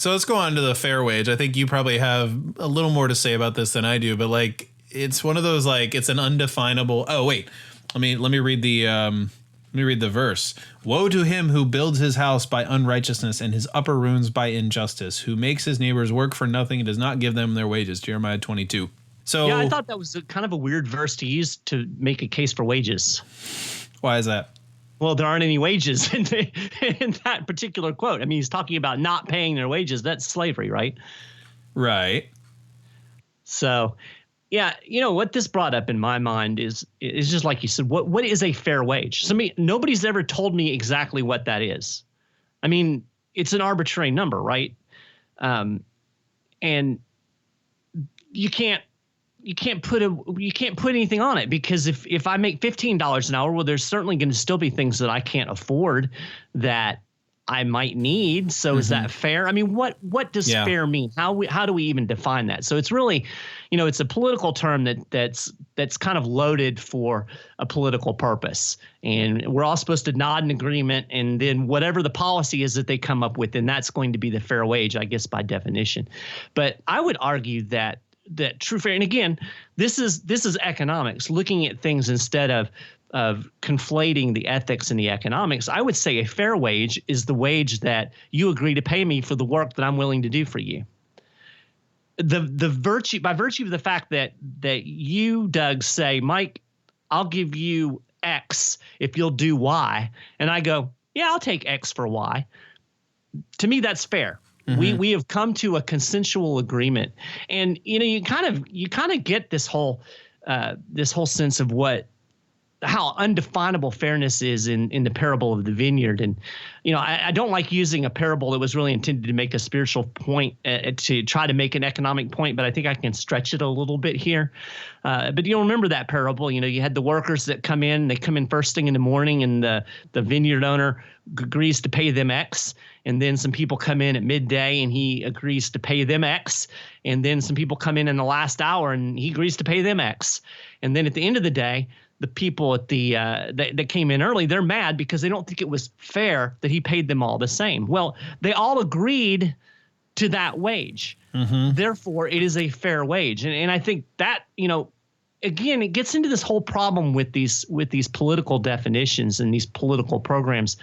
let's go on to the fair wage. I think you probably have a little more to say about this than I do, but like, it's one of those, like, it's an undefinable. Oh, wait, let me read the verse. Woe to him who builds his house by unrighteousness and his upper rooms by injustice, who makes his neighbors work for nothing and does not give them their wages. Jeremiah 22. So yeah, I thought that was kind of a weird verse to use to make a case for wages. Why is that? Well, there aren't any wages in that particular quote. I mean, he's talking about not paying their wages. That's slavery, right? Right. So, Yeah, what this brought up in my mind is just like you said. What is a fair wage? So nobody's ever told me exactly what that is. I mean, it's an arbitrary number, right? And you can't put anything on it, because if I make $15 an hour, well, there's certainly going to still be things that I can't afford that I might need. So is that fair? I mean, what does fair mean? How do we even define that? So it's really, it's a political term that's kind of loaded for a political purpose, and we're all supposed to nod in agreement, and then whatever the policy is that they come up with, and that's going to be the fair wage, I guess, by definition. But I would argue that true fair, and again, this is economics, looking at things instead of conflating the ethics and the economics. I would say a fair wage is the wage that you agree to pay me for the work that I'm willing to do for you. By virtue of the fact that you, Doug, say, Mike, I'll give you X if you'll do Y, and I go, yeah, I'll take X for Y. To me, that's fair. We have come to a consensual agreement, and you kind of get this whole sense of how undefinable fairness is in the parable of the vineyard. And I don't like using a parable that was really intended to make a spiritual point, to try to make an economic point, but I think I can stretch it a little bit here. But you'll remember that parable. You had the workers that come in. They come in first thing in the morning, and the vineyard owner agrees to pay them X. And then some people come in at midday, and he agrees to pay them X. And then some people come in the last hour, and he agrees to pay them X. And then at the end of the day, the people at that came in early, they're mad because they don't think it was fair that he paid them all the same. Well, they all agreed to that wage. Therefore, it is a fair wage. And I think that, again, it gets into this whole problem with these political definitions and these political programs.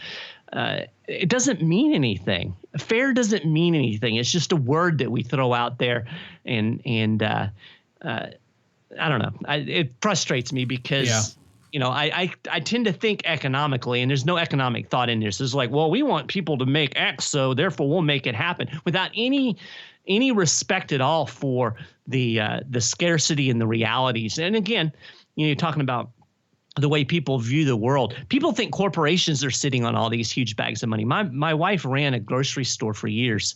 It doesn't mean anything. Fair doesn't mean anything. It's just a word that we throw out there, and I don't know. It frustrates me because, I tend to think economically, and there's no economic thought in this. It's like, well, we want people to make X, so therefore we'll make it happen, without any respect at all for the scarcity and the realities. And again, you're talking about the way people view the world. People think corporations are sitting on all these huge bags of money. My wife ran a grocery store for years,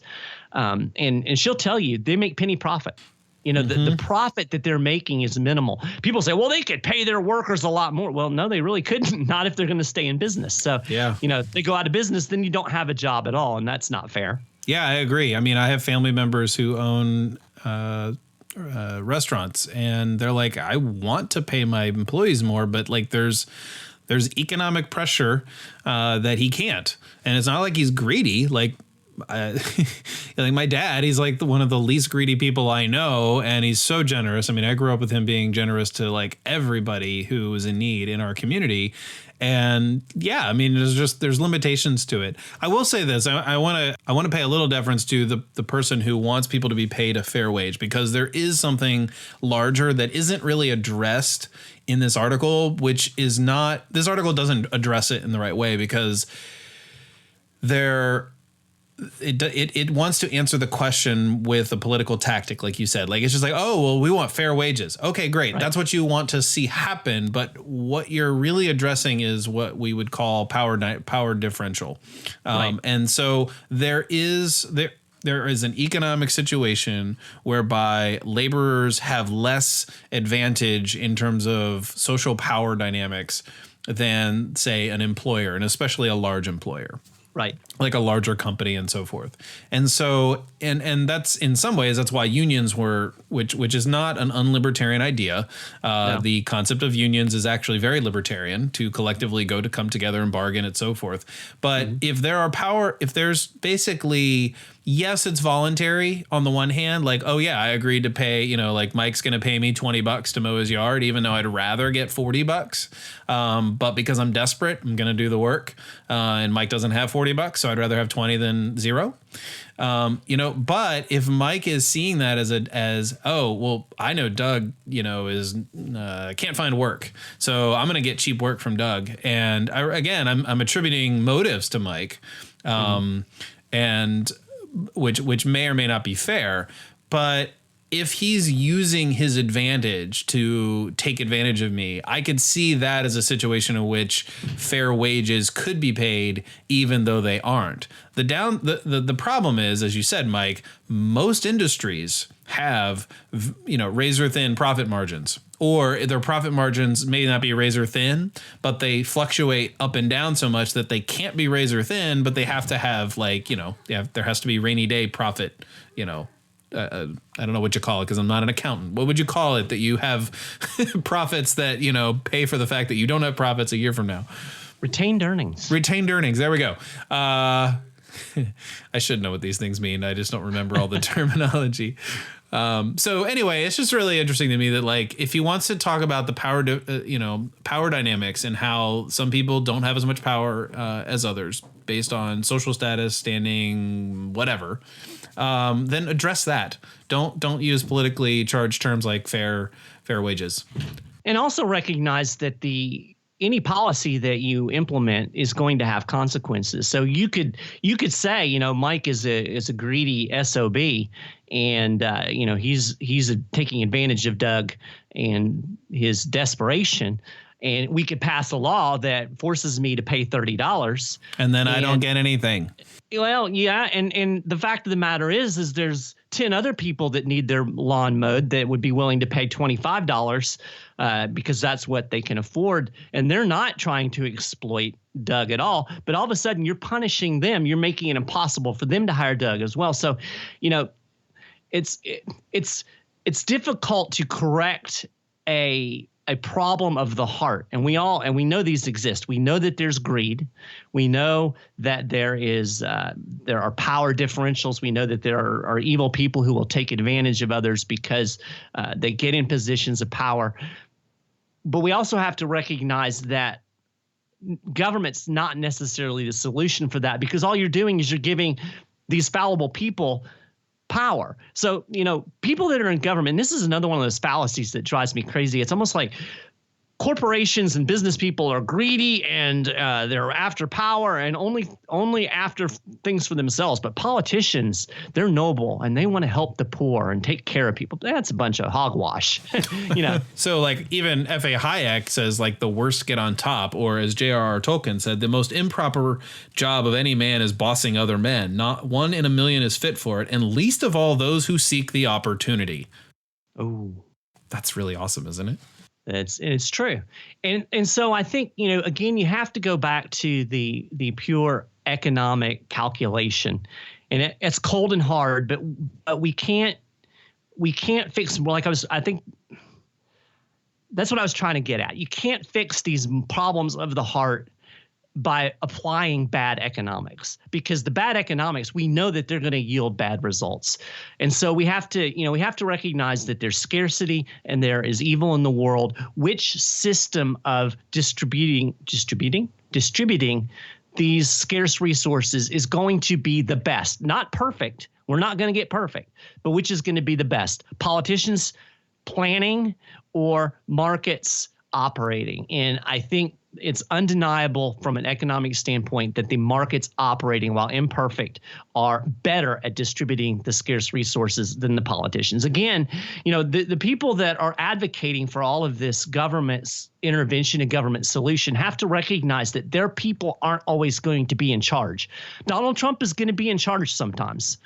and she'll tell you they make penny profit. The profit that they're making is minimal. People say, well, they could pay their workers a lot more. Well, no, they really couldn't, not if they're going to stay in business. So, if they go out of business, then you don't have a job at all, and that's not fair. Yeah, I agree. I mean, I have family members who own restaurants, and they're like, I want to pay my employees more, but like there's economic pressure that he can't. And it's not like he's greedy. Like my dad, he's like one of the least greedy people I know, and he's so generous. I mean, I grew up with him being generous to like everybody who was in need in our community. And yeah, I mean, there's limitations to it. I will say this: I want to pay a little deference to the person who wants people to be paid a fair wage, because there is something larger that isn't really addressed in this article, which is not. This article doesn't address it in the right way, because it wants to answer the question with a political tactic, like you said. Like, it's just like, oh, well, we want fair wages. Okay, great. Right. That's what you want to see happen. But what you're really addressing is what we would call power differential. Right. And so there is an economic situation whereby laborers have less advantage in terms of social power dynamics than, say, an employer, and especially a large employer. Right. Like a larger company and so forth. And so, and that's in some ways, that's why unions were, which is not an unlibertarian idea. No. The concept of unions is actually very libertarian, to collectively come together and bargain and so forth. But if there's basically, yes, it's voluntary on the one hand, like, oh yeah, I agreed to pay, like Mike's going to pay me $20 to mow his yard, even though I'd rather get $40. But because I'm desperate, I'm going to do the work. And Mike doesn't have $40, so I'd rather have 20 than 0. But if Mike is seeing that as oh, well, I know Doug, is can't find work, so I'm going to get cheap work from Doug. And I'm attributing motives to Mike, and which may or may not be fair, but if he's using his advantage to take advantage of me, I could see that as a situation in which fair wages could be paid even though they aren't. The problem is, as you said, Mike, most industries have, razor thin profit margins, or their profit margins may not be razor thin, but they fluctuate up and down so much that they can't be razor thin, but they have to have there has to be rainy day profit, I don't know what you call it because I'm not an accountant. What would you call it that you have profits that, pay for the fact that you don't have profits a year from now? Retained earnings. Retained earnings. There we go. I should know what these things mean. I just don't remember all the terminology. So anyway, it's just really interesting to me that, like, if he wants to talk about the power dynamics and how some people don't have as much power as others based on social status, standing, whatever, then address that. Don't use politically charged terms like fair wages. And also recognize that any policy that you implement is going to have consequences. So you could say, Mike is a greedy SOB, and he's taking advantage of Doug and his desperation. And we could pass a law that forces me to pay $30, and then I don't get anything. Well, yeah, and the fact of the matter is there's 10 other people that need their lawn mowed that would be willing to pay $25 because that's what they can afford, and they're not trying to exploit Doug at all. But all of a sudden, you're punishing them. You're making it impossible for them to hire Doug as well. So, it's difficult to correct a problem of the heart, and we know these exist. We know that there's greed. We know that there are power differentials. We know that there are evil people who will take advantage of others because they get in positions of power. But we also have to recognize that government's not necessarily the solution for that, because all you're doing is you're giving these fallible people power. So, people that are in government, and this is another one of those fallacies that drives me crazy. It's almost like corporations and business people are greedy and they're after power and only after things for themselves. But politicians, they're noble and they want to help the poor and take care of people. That's a bunch of hogwash, So like even F.A. Hayek says, like, the worst get on top, or as J.R.R. Tolkien said, the most improper job of any man is bossing other men. Not one in a million is fit for it, and least of all those who seek the opportunity. Oh, that's really awesome, isn't it? It's true. And so I think, again, you have to go back to the pure economic calculation. And it's cold and hard, but we can't fix, I think that's what I was trying to get at. You can't fix these problems of the heart by applying bad economics, because the bad economics, we know that they're going to yield bad results. And so we have to recognize that there's scarcity and there is evil in the world. Which system of distributing these scarce resources is going to be the best? Not perfect. We're not going to get perfect, but which is going to be the best? Politicians planning or markets operating? And I think it's undeniable from an economic standpoint that the markets operating, while imperfect, are better at distributing the scarce resources than the politicians. Again, the people that are advocating for all of this government's intervention and government solution have to recognize that their people aren't always going to be in charge. Donald Trump is going to be in charge sometimes,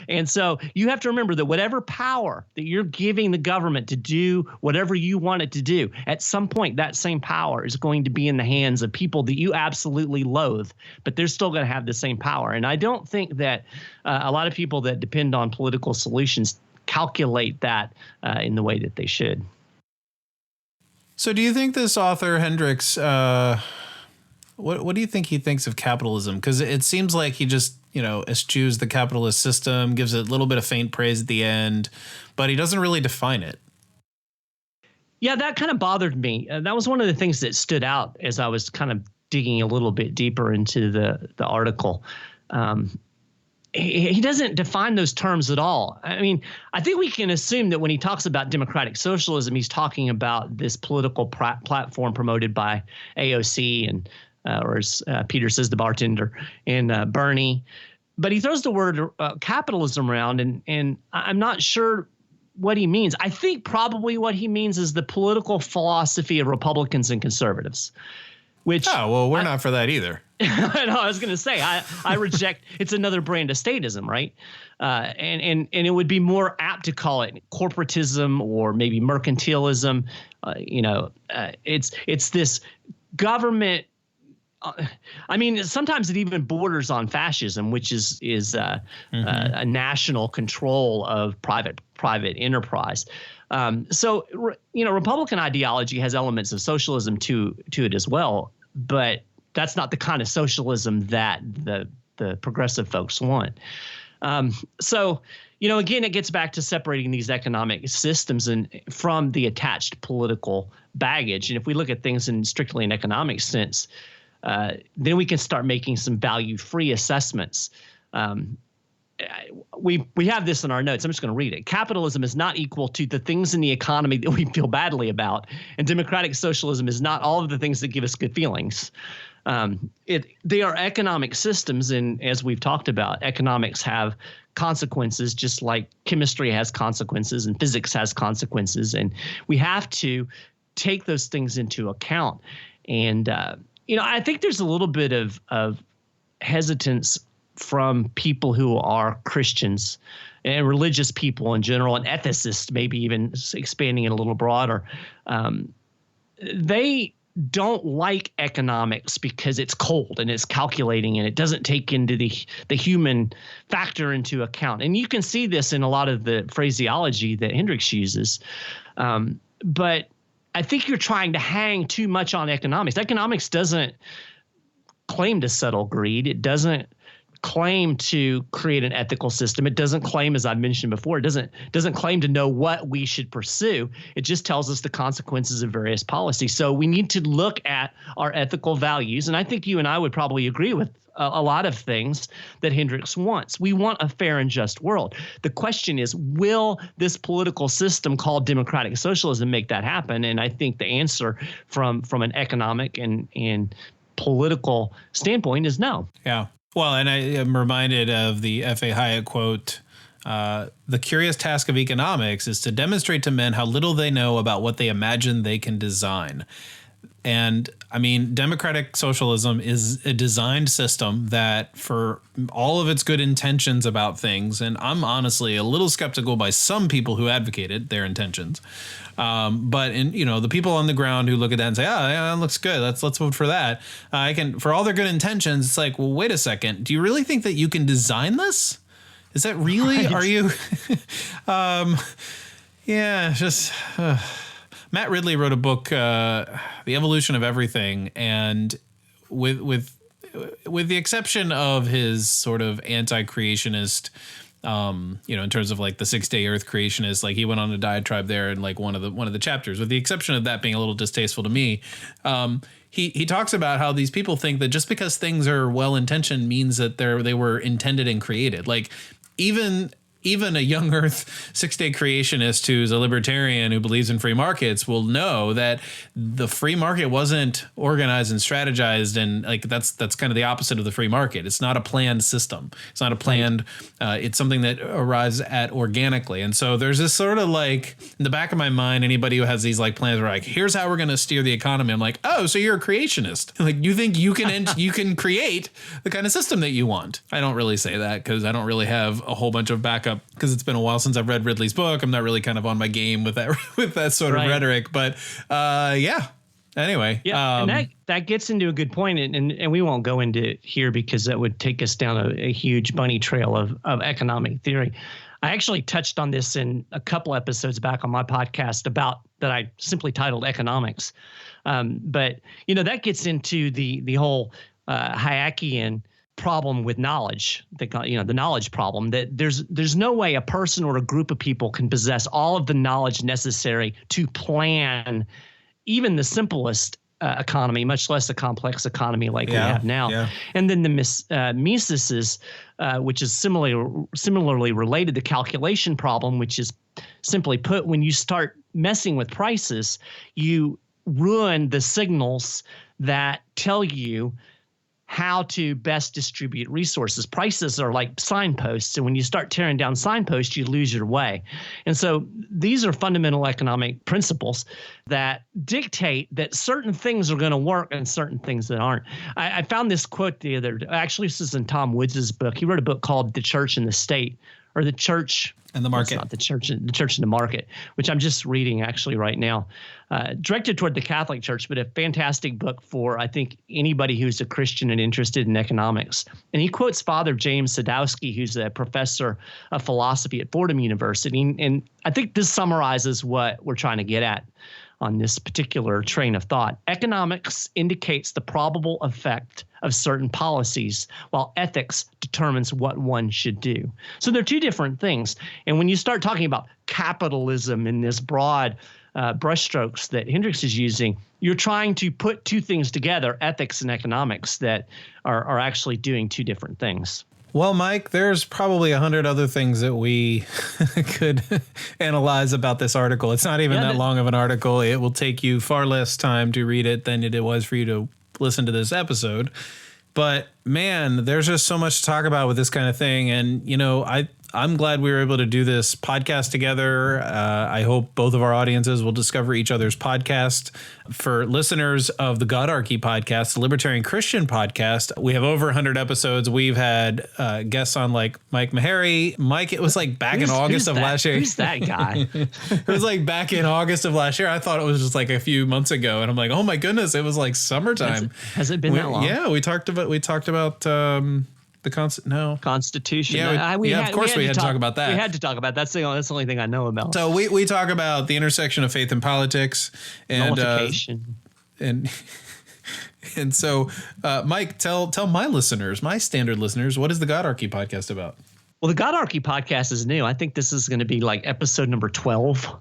and so you have to remember that whatever power that you're giving the government to do whatever you want it to do, at some point that same power is going to be in the hands of people that you absolutely loathe, but they're still going to have the same power. And I don't think that a lot of people that depend on political solutions calculate that in the way that they should. So do you think this author, Hendricks, what do you think he thinks of capitalism? Because it seems like he just, eschews the capitalist system, gives it a little bit of faint praise at the end, but he doesn't really define it. Yeah, that kind of bothered me. That was one of the things that stood out as I was kind of digging a little bit deeper into the article. He doesn't define those terms at all. I mean, I think we can assume that when he talks about democratic socialism, he's talking about this political platform promoted by AOC and, or as Peter says, the bartender, and Bernie. But he throws the word capitalism around, and I'm not sure what he means. I think probably what he means is the political philosophy of Republicans and conservatives, which we're not for that either. I was going to say, I reject. It's another brand of statism, right? And it would be more apt to call it corporatism or maybe mercantilism. It's this government. I mean, sometimes it even borders on fascism, which is a national control of private enterprise. So Republican ideology has elements of socialism to it as well, but that's not the kind of socialism that the progressive folks want. So again, it gets back to separating these economic systems from the attached political baggage. And if we look at things in strictly an economic sense, then we can start making some value-free assessments. We have this in our notes. I'm just going to read it. Capitalism is not equal to the things in the economy that we feel badly about, and democratic socialism is not all of the things that give us good feelings. They are economic systems, and as we've talked about, economics have consequences, just like chemistry has consequences and physics has consequences, and we have to take those things into account. And I think there's a little bit of hesitance from people who are Christians and religious people in general, and ethicists, maybe even expanding it a little broader. They don't like economics because it's cold and it's calculating and it doesn't take into the human factor into account. And you can see this in a lot of the phraseology that Hendricks uses. But I think you're trying to hang too much on economics. Economics doesn't claim to settle greed. It doesn't claim to create an ethical system. It doesn't claim, as I mentioned before, it doesn't claim to know what we should pursue. It just tells us the consequences of various policies. So we need to look at our ethical values. And I think you and I would probably agree with a lot of things that Hendricks wants. We want a fair and just world. The question is, will this political system called democratic socialism make that happen? And I think the answer from an economic and political standpoint is no. Yeah. Well, and I am reminded of the F.A. Hayek quote, the curious task of economics is to demonstrate to men how little they know about what they imagine they can design. And I mean, democratic socialism is a designed system that, for all of its good intentions about things, and I'm honestly a little skeptical by some people who advocated their intentions, but the people on the ground who look at that and say, "Oh, yeah, that looks good. Let's vote for that." For all their good intentions, it's like, well, wait a second. Do you really think that you can design this? Is that really? Right. Are you? Yeah, just. Matt Ridley wrote a book, The Evolution of Everything, and with the exception of his sort of anti-creationist, in terms of like the 6-day Earth creationist, like he went on a diatribe there in like one of the chapters. With the exception of that being a little distasteful to me, he talks about how these people think that just because things are well intentioned means that they were intended and created. Like even a young Earth 6-day creationist who's a libertarian who believes in free markets will know that the free market wasn't organized and strategized, and like that's kind of the opposite of the free market. It's not a planned system. It's not a planned. It's something that arrives at organically. And so there's this sort of like in the back of my mind, anybody who has these like plans where like, here's how we're going to steer the economy. I'm like, oh, so you're a creationist? Like you think you can create the kind of system that you want? I don't really say that because I don't really have a whole bunch of backup. Because it's been a while since I've read Ridley's book. I'm not really kind of on my game with that sort of rhetoric. But yeah. Anyway. Yeah, and that gets into a good point, and we won't go into it here because that would take us down a huge bunny trail of economic theory. I actually touched on this in a couple episodes back on my podcast that I simply titled Economics. But that gets into the whole Hayekian problem with knowledge, the knowledge problem, that there's no way a person or a group of people can possess all of the knowledge necessary to plan even the simplest economy, much less a complex economy like we have now. Yeah. And then the Mises, which is similarly related, the calculation problem, which is simply put, when you start messing with prices, you ruin the signals that tell you how to best distribute resources. Prices are like signposts, and when you start tearing down signposts, you lose your way. And so these are fundamental economic principles that dictate that certain things are going to work and certain things that aren't. I found this quote the other day. Actually, this is in Tom Woods' book. He wrote a book called The Church and the State, or The Church and the Market. It's not the Church and the Market, which I'm just reading actually right now. Directed toward the Catholic Church, but a fantastic book for, I think, anybody who's a Christian and interested in economics. And he quotes Father James Sadowski, who's a professor of philosophy at Fordham University. And I think this summarizes what we're trying to get at on this particular train of thought. Economics indicates the probable effect of certain policies, while ethics determines what one should do. So they're two different things. And when you start talking about capitalism in this broad brushstrokes that Hendricks is using, you're trying to put two things together, ethics and economics, that are actually doing two different things. Well, Mike, there's probably 100 other things that we could analyze about this article. It's not even that long of an article. It will take you far less time to read it than it was for you to listen to this episode. But man, there's just so much to talk about with this kind of thing. And, you know, I'm glad we were able to do this podcast together. I hope both of our audiences will discover each other's podcast. For listeners of the Godarchy podcast, the Libertarian Christian podcast, we have over 100 episodes. We've had guests on like Mike Maharrey. Mike, it was like back in August of last year. Who's that guy? It was like back in August of last year. I thought it was just like a few months ago. And I'm like, oh my goodness, it was like summertime. Has it been that long? Yeah, we talked about the Constitution. Yeah, of course we had to talk about that. We had to talk about that. That's the only thing I know about. So we talk about the intersection of faith and politics and nullification. And so, Mike, tell my listeners, my standard listeners, what is the Godarchy podcast about? Well, the Godarchy podcast is new. I think this is going to be like episode number 12,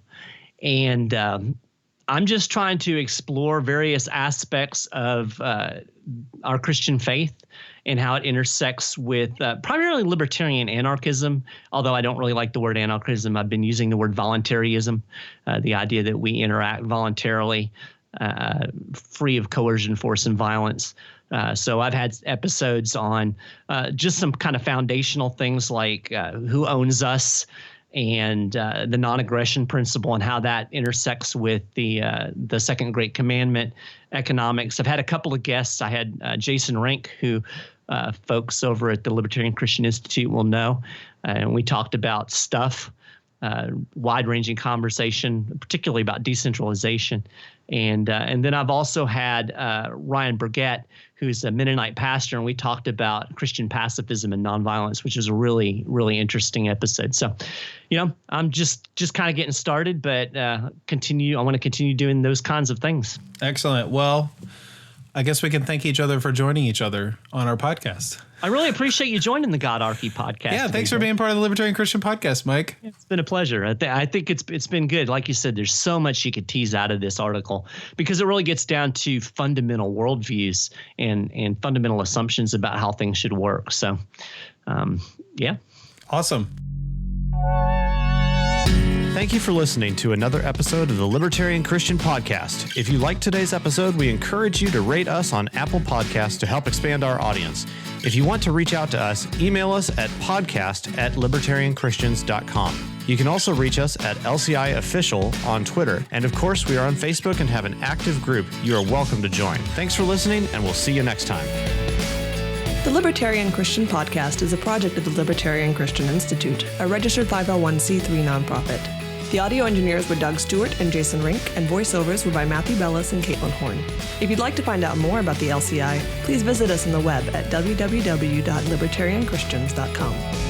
and I'm just trying to explore various aspects of our Christian faith and how it intersects with primarily libertarian anarchism, although I don't really like the word anarchism. I've been using the word voluntarism, the idea that we interact voluntarily, free of coercion, force, and violence. So I've had episodes on just some kind of foundational things like who owns us, and the non-aggression principle and how that intersects with the second great commandment, economics. I've had a couple of guests. I had Jason Rink, who folks over at the Libertarian Christian Institute will know, and we talked about stuff, wide-ranging conversation, particularly about decentralization. And then I've also had Ryan Burgett, who's a Mennonite pastor, and we talked about Christian pacifism and nonviolence, which is a really, really interesting episode. So, I'm just kind of getting started, but I want to continue doing those kinds of things. Excellent. Well, I guess we can thank each other for joining each other on our podcast. I really appreciate you joining the Godarchy podcast. Yeah, thanks for being part of the Libertarian Christian podcast, Mike. It's been a pleasure. I think it's been good. Like you said, there's so much you could tease out of this article because it really gets down to fundamental worldviews and fundamental assumptions about how things should work. So, yeah. Awesome. Thank you for listening to another episode of the Libertarian Christian Podcast. If you liked today's episode, we encourage you to rate us on Apple Podcasts to help expand our audience. If you want to reach out to us, email us at podcast@libertarianchristians.com. You can also reach us at LCI Official on Twitter. And of course, we are on Facebook and have an active group. You are welcome to join. Thanks for listening, and we'll see you next time. The Libertarian Christian Podcast is a project of the Libertarian Christian Institute, a registered 501c3 nonprofit. The audio engineers were Doug Stewart and Jason Rink, and voiceovers were by Matthew Bellis and Caitlin Horn. If you'd like to find out more about the LCI, please visit us on the web at www.libertarianchristians.com.